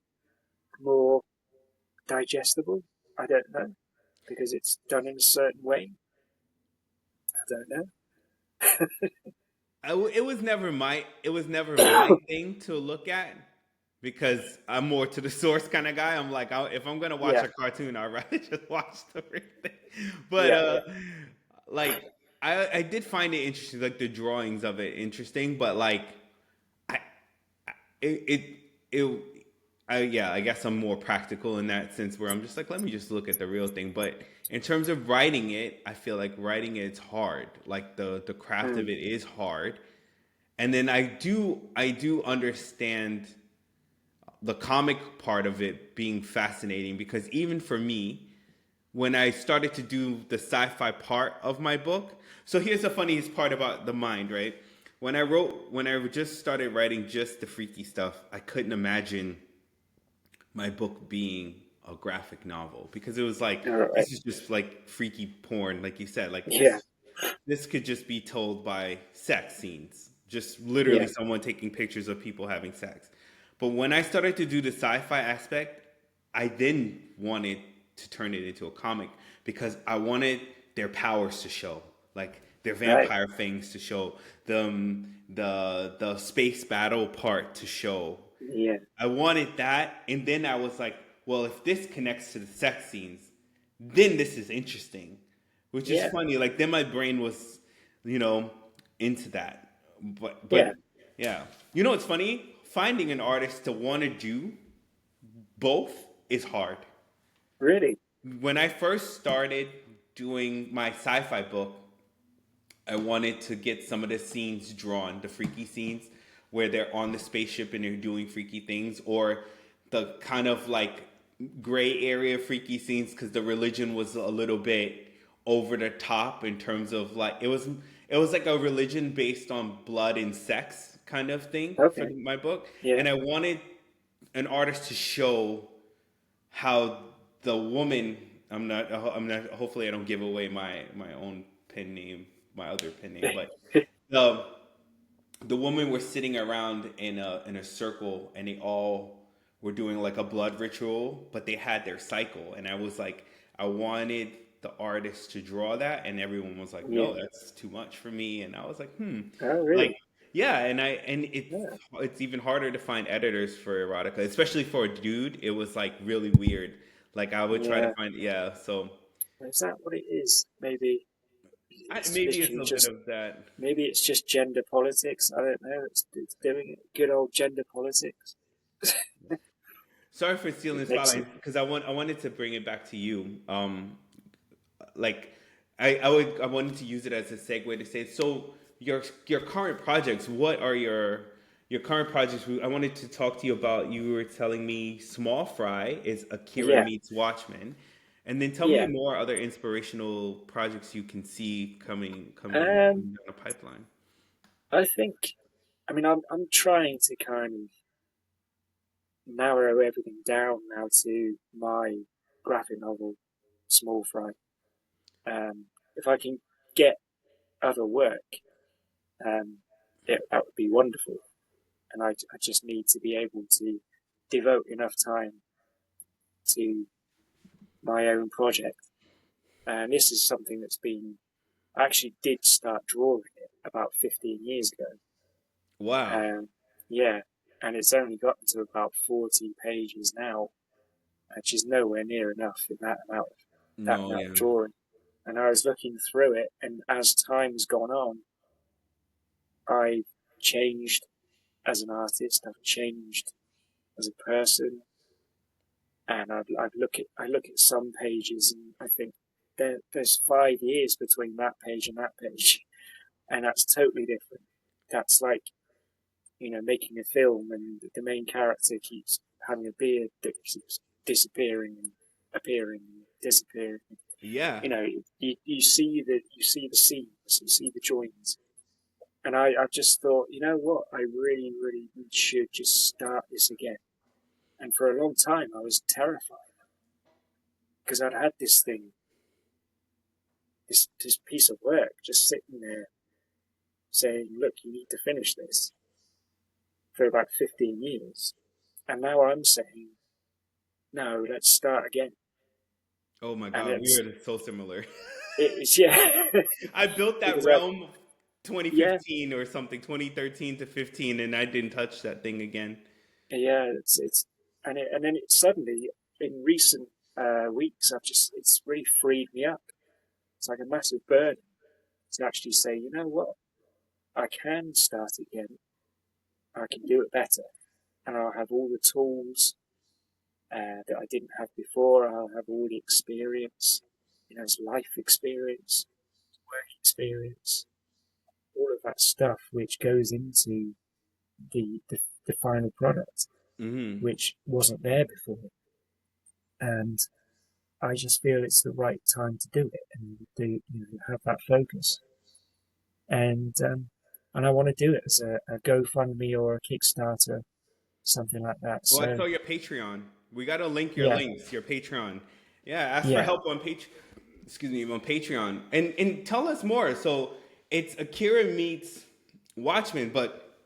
more digestible. I don't know because it's done in a certain way. I don't know. It was never my thing to look at because I'm more to the source kind of guy. I'm like, if I'm gonna watch Yeah, a cartoon, I'd rather just watch the real thing. But yeah, yeah, like I did find it interesting, like the drawings of it interesting. But like I it it, it yeah, I guess I'm more practical in that sense where I'm just like, let me just look at the real thing. But in terms of writing it, I feel like writing it's hard. Like the craft of mm, it is hard. And then I do understand the comic part of it being fascinating because even for me, when I started to do the sci-fi part of my book, so here's the funniest part about the mind, right? When I just started writing just the freaky stuff, I couldn't imagine my book being a graphic novel because it was like all right. this is just like freaky porn, like you said, like Yeah, this could just be told by sex scenes, just literally yeah, someone taking pictures of people having sex. But when I started to do the sci-fi aspect, I then wanted to turn it into a comic because I wanted their powers to show, like their right. vampire things to show, the space battle part to show. Yeah, I wanted that, and then I was like, well, if this connects to the sex scenes, then this is interesting, which is yeah, funny. Like then my brain was, you know, into that. yeah. But yeah, you know what's funny? Finding an artist to want to do both is hard. Really? When I first started doing my sci-fi book, I wanted to get some of the scenes drawn, the freaky scenes where they're on the spaceship and they're doing freaky things, or the kind of like gray area freaky scenes because the religion was a little bit over the top in terms of like it was like a religion based on blood and sex kind of thing for Okay. my book, Yeah, and I wanted an artist to show how the woman I'm not hopefully I don't give away my own pen name, my other pen name, but the the women were sitting around in a circle and they all were doing like a blood ritual, but they had their cycle, and I was like, I wanted the artist to draw that, and everyone was like, yeah. no, that's too much for me, and I was like, Oh, like really? Yeah, and Yeah, it's even harder to find editors for erotica, especially for a dude. It was like really weird. Like I would try to yeah. find, yeah. So Is that what it is? Maybe it's maybe it's literally a bit just of that. maybe it's just gender politics. I don't know. It's doing it. Good old gender politics. Sorry for stealing It the makes spotlight it. because I wanted to bring it back to you. Like I wanted to use it as a segue to say, so your current projects, what are your current projects? I wanted to talk to you about. You were telling me Small Fry is Akira Yeah, meets Watchmen, and then tell me yeah. more other inspirational projects you can see Um, coming down the pipeline. I think. I mean, I'm trying to kind of narrow everything down now to my graphic novel, Small Fry. If I can get other work, um, that would be wonderful. And I just need to be able to devote enough time to my own project. And this is something that's been, I actually did start drawing it about 15 years ago. Wow. Um, yeah, and it's only gotten to about 40 pages now, which is nowhere near enough in that No, amount of yeah. drawing. And I was looking through it, and as time's gone on, I've changed as an artist. I've changed as a person, and I look at some pages, and I think there's 5 years between that page and that page, and that's totally different. That's like making a film, and the main character keeps having a beard that keeps disappearing and appearing and disappearing. Yeah. You see the seams, you see the joins, and I just thought, you know what, I really, really should just start this again. And for a long time, I was terrified because I'd had this thing, this piece of work, just sitting there saying, "Look, you need to finish this," for about 15 years, and now I'm saying, "No, let's start again." Oh my And God, we are so similar. it's yeah, I built that because I realm yeah 2015 or something, 2013 to 15, and I didn't touch that thing again. yeah it's and then it suddenly in recent weeks it's really freed me up. It's like a massive burden to actually say, you know what, I can start again. I can do it better, and I'll have all the tools that I didn't have before. I'll have all the experience, it's life experience, work experience, all of that stuff which goes into the final product, Hmm. which wasn't there before. And I just feel it's the right time to do it and have that focus. And I want to do it as a GoFundMe or a Kickstarter, something like that. Well, I So saw your Patreon. We got to link your yeah, links, your Patreon. Yeah, ask for yeah, help on excuse me, on Patreon. And tell us more. So it's Akira meets Watchmen, but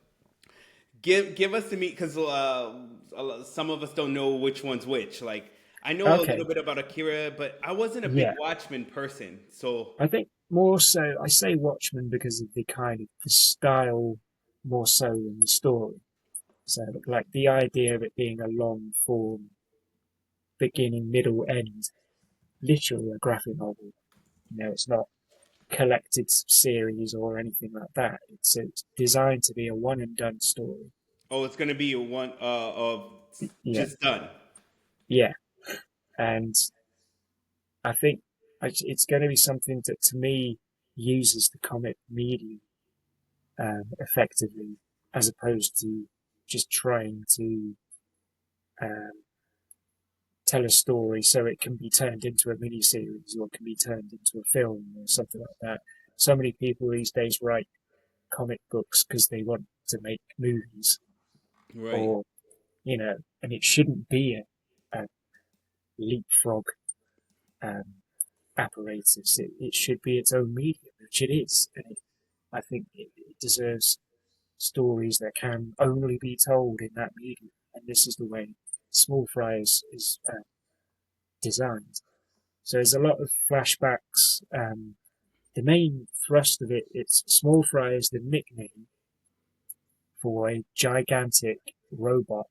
give us the meat because some of us don't know which one's which. Like I know a little okay, bit about Akira, but I wasn't a big yeah. Watchmen person. So I think more so. I say Watchmen because of the kind of the style more so than the story. So like the idea of it being a long form, beginning, middle, end, literally a graphic novel. It's not collected series or anything like that. It's designed to be a one and done story. oh, it's gonna be a one of Yeah, just done. yeah, and I think it's going to be something that to me uses the comic medium effectively, as opposed to just trying to um, tell a story so it can be turned into a mini series or it can be turned into a film or something like that. So many people these days write comic books because they want to make movies, Right. or and it shouldn't be a leapfrog um, apparatus. It should be its own medium, which it is, and I think it deserves stories that can only be told in that medium, and this is the way Small Fry is designed. So there's a lot of flashbacks. The main thrust of it's Small Fry is the nickname, for a gigantic robot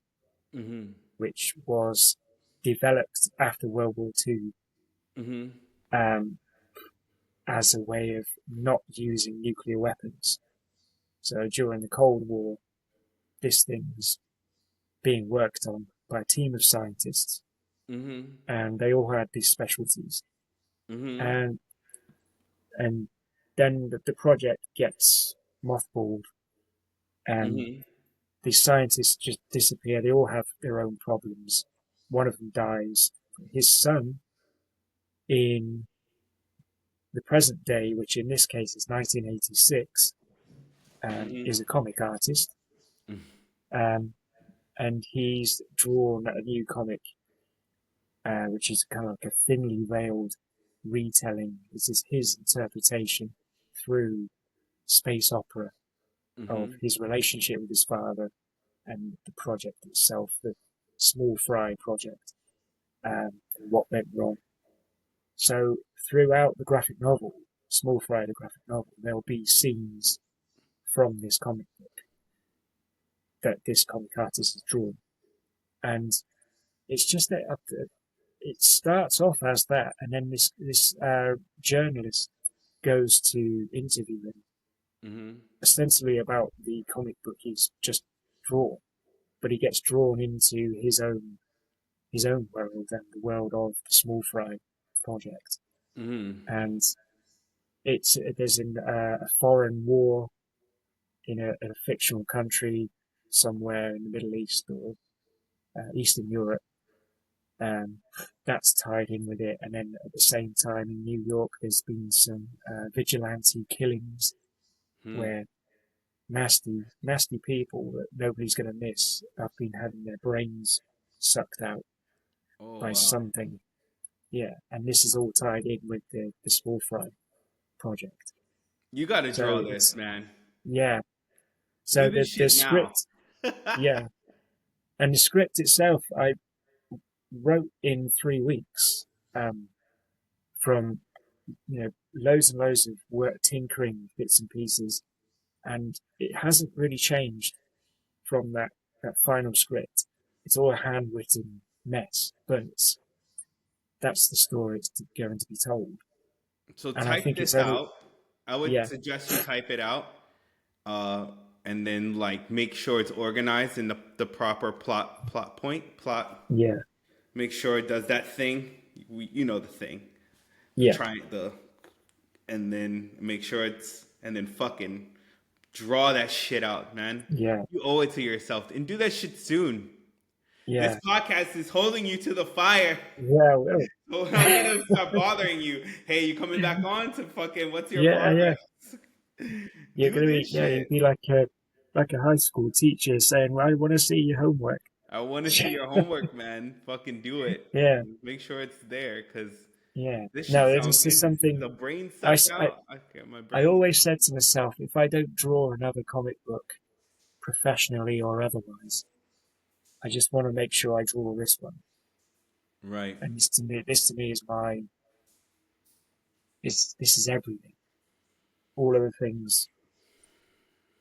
which was developed after World War II as a way of not using nuclear weapons. So during the Cold War, this thing was being worked on by a team of scientists, and they all had these specialties. And then the project gets mothballed, and these scientists just disappear. They all have their own problems. One of them dies. His son, in the present day, which in this case is 1986, is a comic artist. And he's drawn a new comic, which is kind of like a thinly veiled retelling. This is his interpretation through space opera of his relationship with his father and the project itself, the Small Fry project, and what went wrong. So throughout the graphic novel, Small Fry, the graphic novel, there'll be scenes from this comic book that this comic artist has drawn. And it's just that it starts off as that, and then this journalist goes to interview him, ostensibly about the comic book he's just drawn, but he gets drawn into his own world and the world of the Small Fry project, and there's a foreign war in a fictional country somewhere in the Middle East or Eastern Europe. That's tied in with it, and then at the same time in New York there's been some vigilante killings where nasty people that nobody's going to miss have been having their brains sucked out by something. Yeah, and this is all tied in with the Small Fry project. You got to draw this, man. Yeah. So the script, yeah, and the script itself, I wrote in 3 weeks, from loads and loads of work, tinkering bits and pieces, and it hasn't really changed from that final script. It's all a handwritten mess, but that's the story it's going to be told. So and type this out. I would suggest you type it out, and then like make sure it's organized in the proper plot point. Yeah. Make sure it does that thing. You know the thing. Yeah. And then make sure and then fucking draw that shit out, man. Yeah. You owe it to yourself, and do that shit soon. Yeah. This podcast is holding you to the fire. Yeah, well. So I'm gonna stop bothering you. Hey, you coming back on to fucking what's your progress? You're gonna be you'd be like a high school teacher saying, "Well, I want to see your homework." I want to see your homework, man. Fucking do it. Yeah. Make sure it's there, because this is something. The brain sucks out. I always said to myself, if I don't draw another comic book, professionally or otherwise, I just want to make sure I draw this one. Right. And this to me is this is everything. All of the things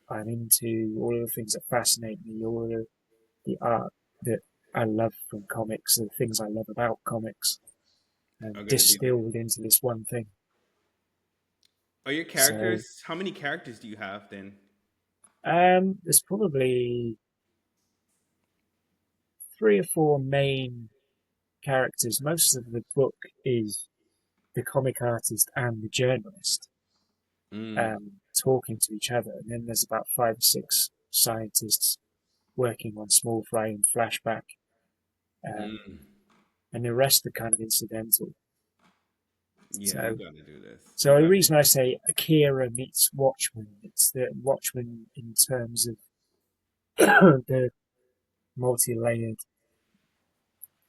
I'm into, all of the things that fascinate me, all of the art that I love from comics, the things I love about comics, and distilled into this one thing. Are your characters? How many characters do you have then? There's probably 3 or 4 main characters. Most of the book is the comic artist and the journalist talking to each other, and then there's about 5 or 6 scientists working on Small Fry and flashback, and the rest are kind of incidental. Yeah, so, you gotta do this. So the reason I say Akira meets Watchmen, it's the Watchmen in terms of the multi-layered,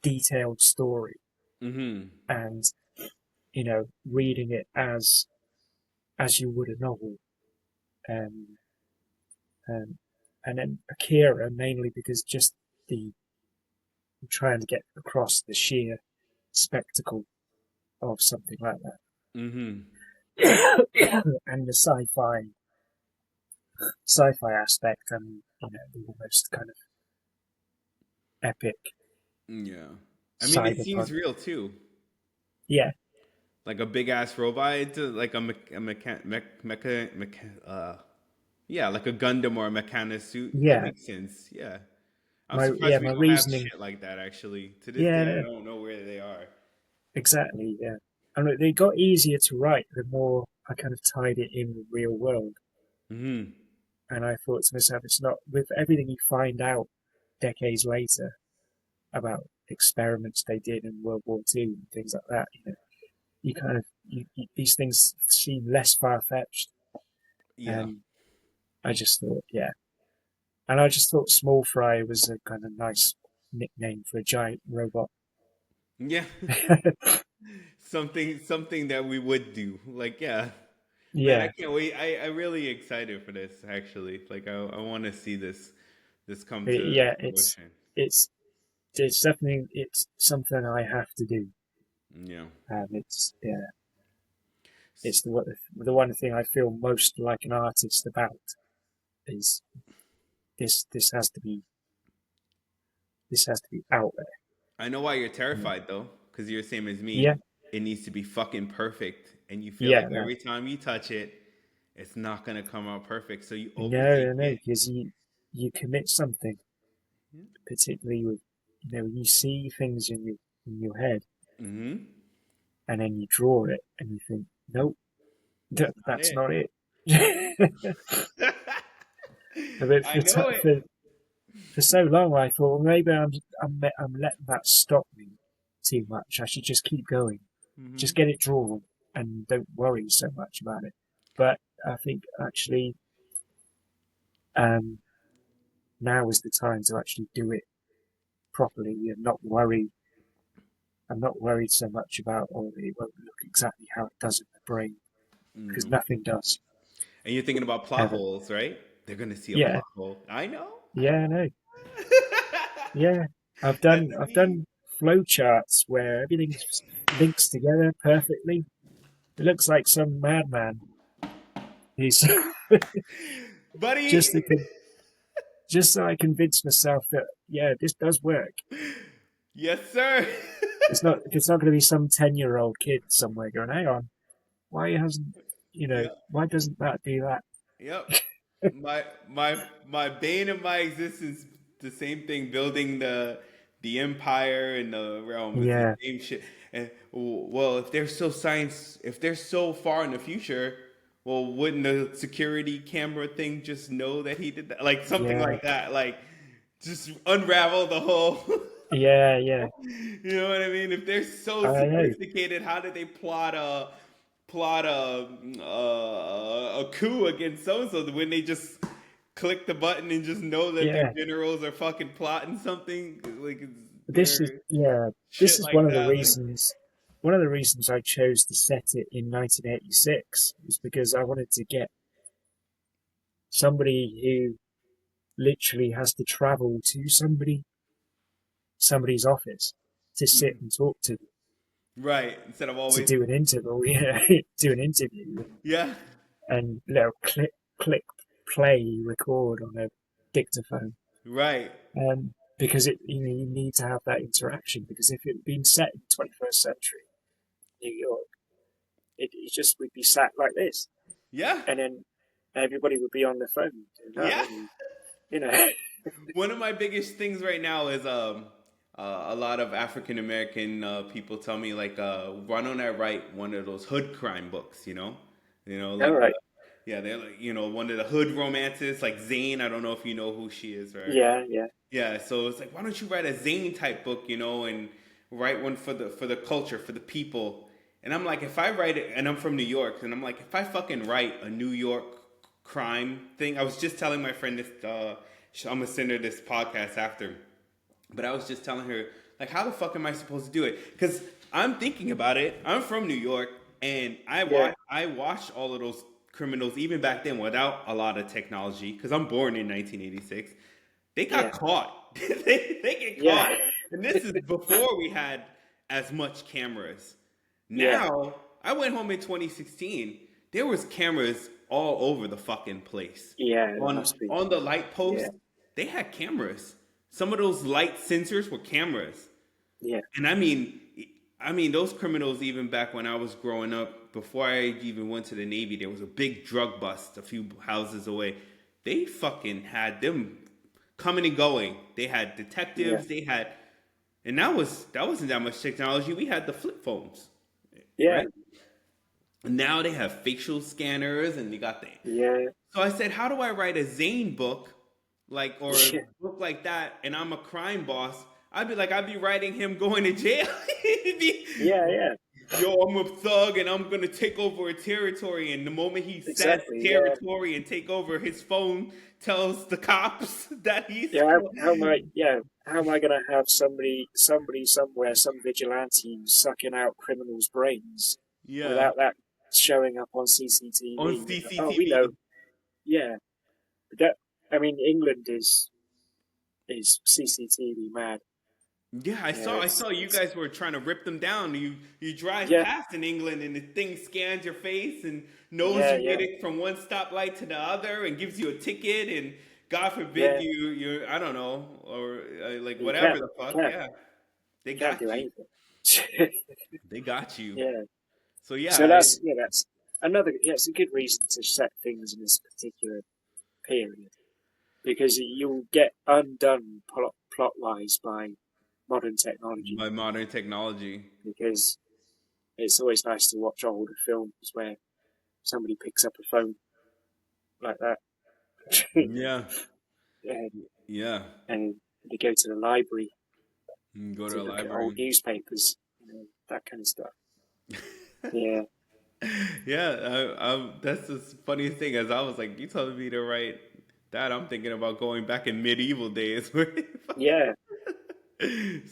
detailed story, and reading it as you would a novel, and then Akira mainly because just trying to get across the sheer spectacle of something like that, and the sci-fi aspect, and the almost kind of epic Yeah. I mean, it seems cyberpunk. real too. Yeah, Like a big ass robot, like yeah, like a Gundam or a mechanic suit. It yeah. makes sense. Yeah. I'm surprised we My don't have reasoning. shit like that actually. To this day, I Yeah, don't know where they are. exactly. Yeah, and they got easier to write the more I kind of tied it in with real world. Hmm. And I thought to myself, it's not with everything you find out decades later about experiments they did in World War II and things like that. You kind of these things seem less far fetched, Yeah. and I just thought, yeah, and I just thought Small Fry was a kind of nice nickname for a giant robot. Yeah. Something that we would do. Like, yeah. Man, I Yeah, can't wait. I really excited for this actually. Like I want to see this come to yeah, fruition. it's it's definitely it's something I have to do. Yeah. It's yeah, it's the one thing I feel most like an artist about is this has to be out there. I know why you're And terrified though, because you're the same as yeah, me. It needs to be fucking perfect, and you feel yeah, like no, every time you touch it, it's not gonna come out perfect. So you no, overthink no, it. because you commit something, particularly with you see things in your head, Mm-hmm. and then you draw it, and you think, nope, That's not that's it. not it. But I know it. for so long, I thought, well, maybe I'm letting that stop me too much. I should just keep going, Mm-hmm. just get it drawn, and don't worry so much about it. But I think actually, um, now is the time to actually do it properly and not worry. I'm not worried so much about, oh, it won't look exactly how it does in the brain because Mm-hmm. nothing does And you're thinking about plot ever. holes, right? They're gonna see a Yeah, plot hole. I know. I yeah, no, know. yeah. That's I've me. done flow charts where everything links together perfectly. It looks like some madman. He's Buddy. just to just so I convince myself that yeah, this does work. Yes, sir. It's not going to be some 10-year-old kid somewhere going, hang on, why hasn't Yep. why doesn't that do that? Yep. My bane of my existence, the same thing, building the empire and the realm is the Yeah, same shit. And well, if they're so far in the future, well, wouldn't the security camera thing just know that he did that? Like something yeah, like that. Like just unravel the whole. yeah. You know what I mean? If they're so I know. sophisticated, how did they plot a coup against so and so when they just click the button and just know that their Yeah, generals are fucking plotting something like this is they're yeah. This shit is like that. Like one of the reasons I chose to set it in 1986 was because I wanted to get somebody who literally has to travel to somebody's office to sit mhm. and talk to them, Right, instead of to always do an interview, do an interview, yeah, and click play record on a dictaphone. right, Because you need to have that interaction. Because if it had been set in 21st century New York, it just would be sat like this, yeah, and then everybody would be on the phone doing yeah. that, and you know, One of my biggest things right now is a lot of African American people tell me like why don't I write one of those hood crime books, all like right, yeah, they're like one of the hood romances like Zane. I don't know if you know who she is, right? yeah, yeah, Yeah, so it's like why don't you write a Zane type book, and write one for the culture, for the people. And I'm like, if I write it, and I'm from New York, and I'm like, if I fucking write a New York crime thing, I was just telling my friend this. I'm gonna send her this podcast after, but I was just telling her like, how the fuck am I supposed to do it? Because I'm thinking about it. I'm from New York, and yeah, I watched all of those criminals even back then without a lot of technology. Because I'm born in 1986. They got yeah, caught. They get caught, yeah, and this is before we had as much cameras. yeah, Now I went home in 2016. There was cameras all over the fucking place yeah. There on must be. the light Yeah, post. they had cameras. Some of those light sensors were cameras. Yeah. And I mean, those criminals, even back when I was growing up, before I even went to the Navy, there was a big drug bust a few houses away. They fucking had them coming and going. They had detectives. Yeah. And that wasn't that much technology. We had the flip phones, Yeah. right? And now they have facial scanners, and they got the. Yeah. So I said, how do I write a Zane book, or a Yeah. book like that, and I'm a crime boss? I'd be writing him going to jail. Yeah. Yeah. Yo, I'm a thug and I'm gonna take over a territory. And the moment he Exactly. says territory and take over, his phone tells the cops that he's. Yeah. How am I? Yeah. How am I going to have somebody somewhere, some vigilante sucking out criminals' brains without that showing up on CCTV? On CCTV. Oh, we know. Yeah. I mean, England is CCTV mad. Yeah, I saw you guys were trying to rip them down. You drive past in England and the thing scans your face and knows you get it from one stoplight to the other and gives you a ticket, and God forbid you I don't know, or like whatever the fuck. Yeah. They got you. They got you. Yeah. So yeah. So that's another it's a good reason to set things in this particular period, because you'll get undone plot wise by modern technology. By modern technology. Because it's always nice to watch older films where somebody picks up a phone like that. Yeah. Yeah. And they go to the library. Go to a library. Look at old newspapers, that kind of stuff. Yeah. Yeah, that's the funniest thing. As I was like, you told me to write that, I'm thinking about going back in medieval days. Yeah.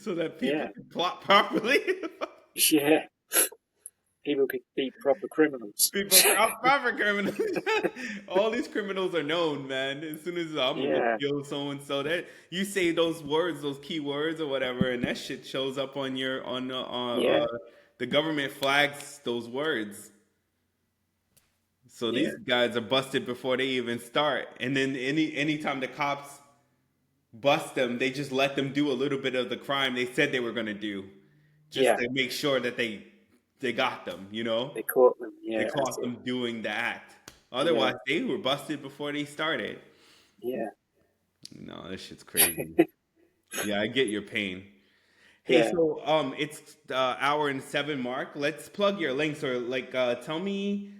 So that people can plot properly. Yeah. People could be proper criminals. People are proper criminals. All these criminals are known, man. As soon as I'm gonna kill so and so, that you say those words, those key words or whatever, and that shit shows up on the government flags those words. So these guys are busted before they even start, and then anytime the cops bust them, they just let them do a little bit of the crime they said they were going to do, just to make sure that they got them. They caught them. Yeah, they caught them doing the act. Otherwise, they were busted before they started. Yeah. No, this shit's crazy. Yeah, I get your pain. Hey, so it's hour and 7 mark. Let's plug your links, or tell me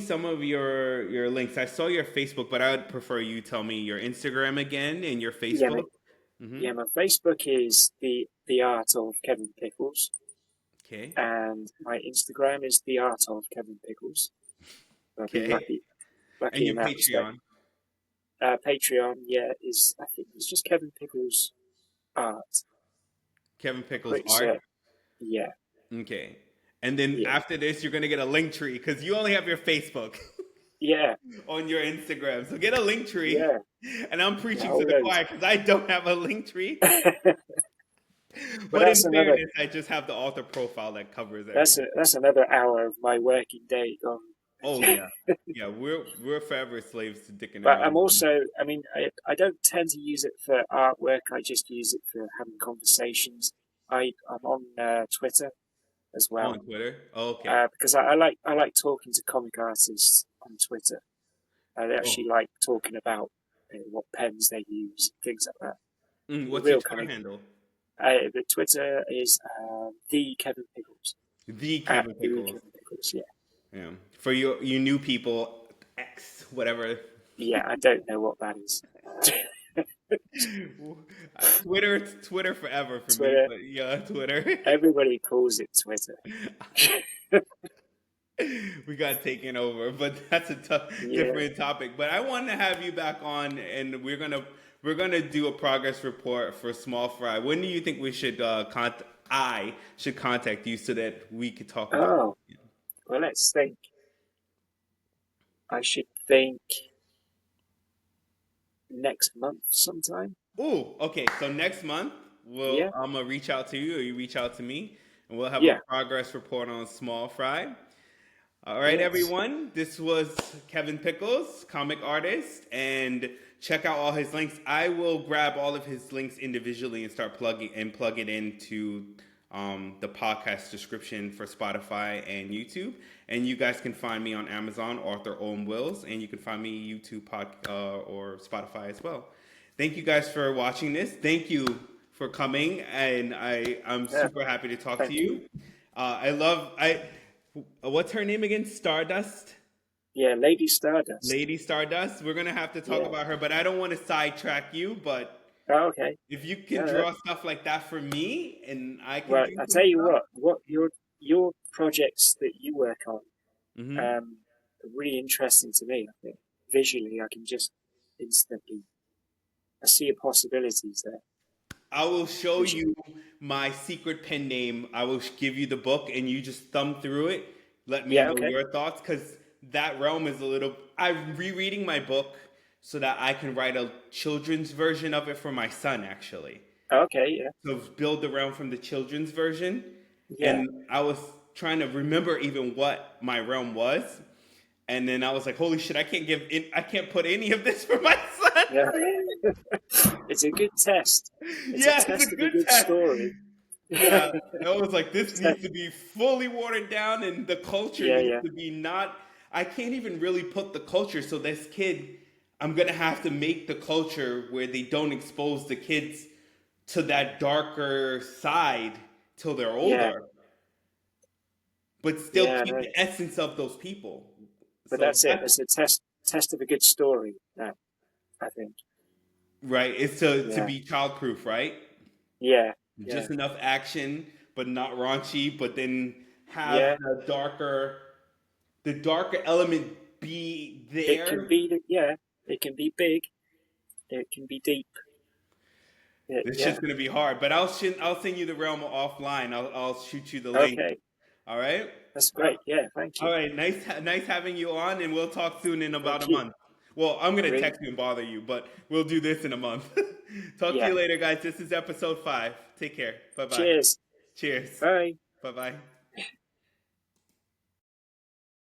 some of your links. I saw your Facebook, but I would prefer you tell me your Instagram again and your Facebook. Yeah, my Facebook is the Art of Kevin Pickles. Okay. And my Instagram is the Art of Kevin Pickles. Okay. Lucky and your Patreon. Patreon, I think it's just Kevin Pickles Art. Kevin Pickles Art. Yeah. Okay. And then after this, you're going to get a link tree, because you only have your Facebook. Yeah. On your Instagram. So get a link tree. Yeah. And I'm preaching to the choir because I don't have a link tree. But in fairness, I just have the author profile that covers everything. That's another hour of my working day gone. Oh, yeah. Yeah, we're forever slaves to Dick and But I'm also, I don't tend to use it for artwork. I just use it for having conversations. I'm on Twitter as well. On Twitter? Oh, okay. Because I like talking to comic artists on Twitter. I actually like talking about what pens they use, things like that. What's your Twitter handle? The Twitter is the Kevin Pickles. The Kevin Pickles. Kevin Pickles, yeah. For you new people, X, whatever. Yeah, I don't know what that is. Twitter forever for me. But yeah, Twitter. Everybody calls it Twitter. We got taken over, but that's a different topic. But I wanted to have you back on, and we're gonna do a progress report for Small Fry. When do you think we should I should contact you so that we could talk about it? Well, let's think. I should think next month sometime. Oh, okay. So next month, I'm gonna reach out to you, or you reach out to me, and we'll have a progress report on Small Fry. All right, Yes. everyone. This was Kevin Pickles, comic artist, and check out all his links. I will grab all of his links individually and start plug it into the podcast description for Spotify and YouTube. And you guys can find me on Amazon, author O.M Wills, and you can find me YouTube or Spotify as well. Thank you guys for watching this. Thank you for coming, and I'm Yeah. super happy to talk to Thank you. you. What's her name again? Stardust? Yeah, Lady Stardust. Lady Stardust. We're gonna have to talk Yeah. about her, but I don't want to sidetrack you. But Oh, okay. if you can Yeah. draw stuff like that for me, and I can Well, do I some tell you stuff. what your projects that you work on Hmm. are really interesting to me. I think visually, I can just instantly I see a possibilities there. I will show Which you my secret pen name. I will give you the book, and you just thumb through it. Let me yeah, know okay, your thoughts, because that realm is a little. I'm rereading my book so that I can write a children's version of it for my son, actually. okay, yeah, So build the realm from the children's version, yeah, and I was trying to remember even what my realm was, and then I was like, "Holy shit! I can't put any of this for my son." yeah. It's a good test. It's a Yeah, it's a test of a good good test. story. Yeah, I was like, this Te- needs to be fully watered down, and the culture yeah, needs yeah, to be not. I can't even really put the culture. So this kid, I'm gonna have to make the culture where they don't expose the kids to that darker side till they're yeah, older, but still yeah. keep No, the essence of those people. but So that's it. that's It's a test of a good story. That I think. right. It's to Yeah, be childproof, right? yeah, yeah, Just enough action, but not raunchy. But then have yeah. the darker element be It can there. be, yeah, it can be big. It can be deep. This Yeah. shit's gonna be hard, but I'll send you the realm offline. I'll shoot you the link. Okay. All right. That's great. Yeah. Thank All you. right. Nice having you on, and we'll talk soon in about Thank a you. month. Well, I'm gonna Really. text you and bother you, but we'll do this in a month. Talk to Yeah. you later, guys. This is episode 5. Take care. Bye bye. Cheers. Cheers. Bye. Bye bye.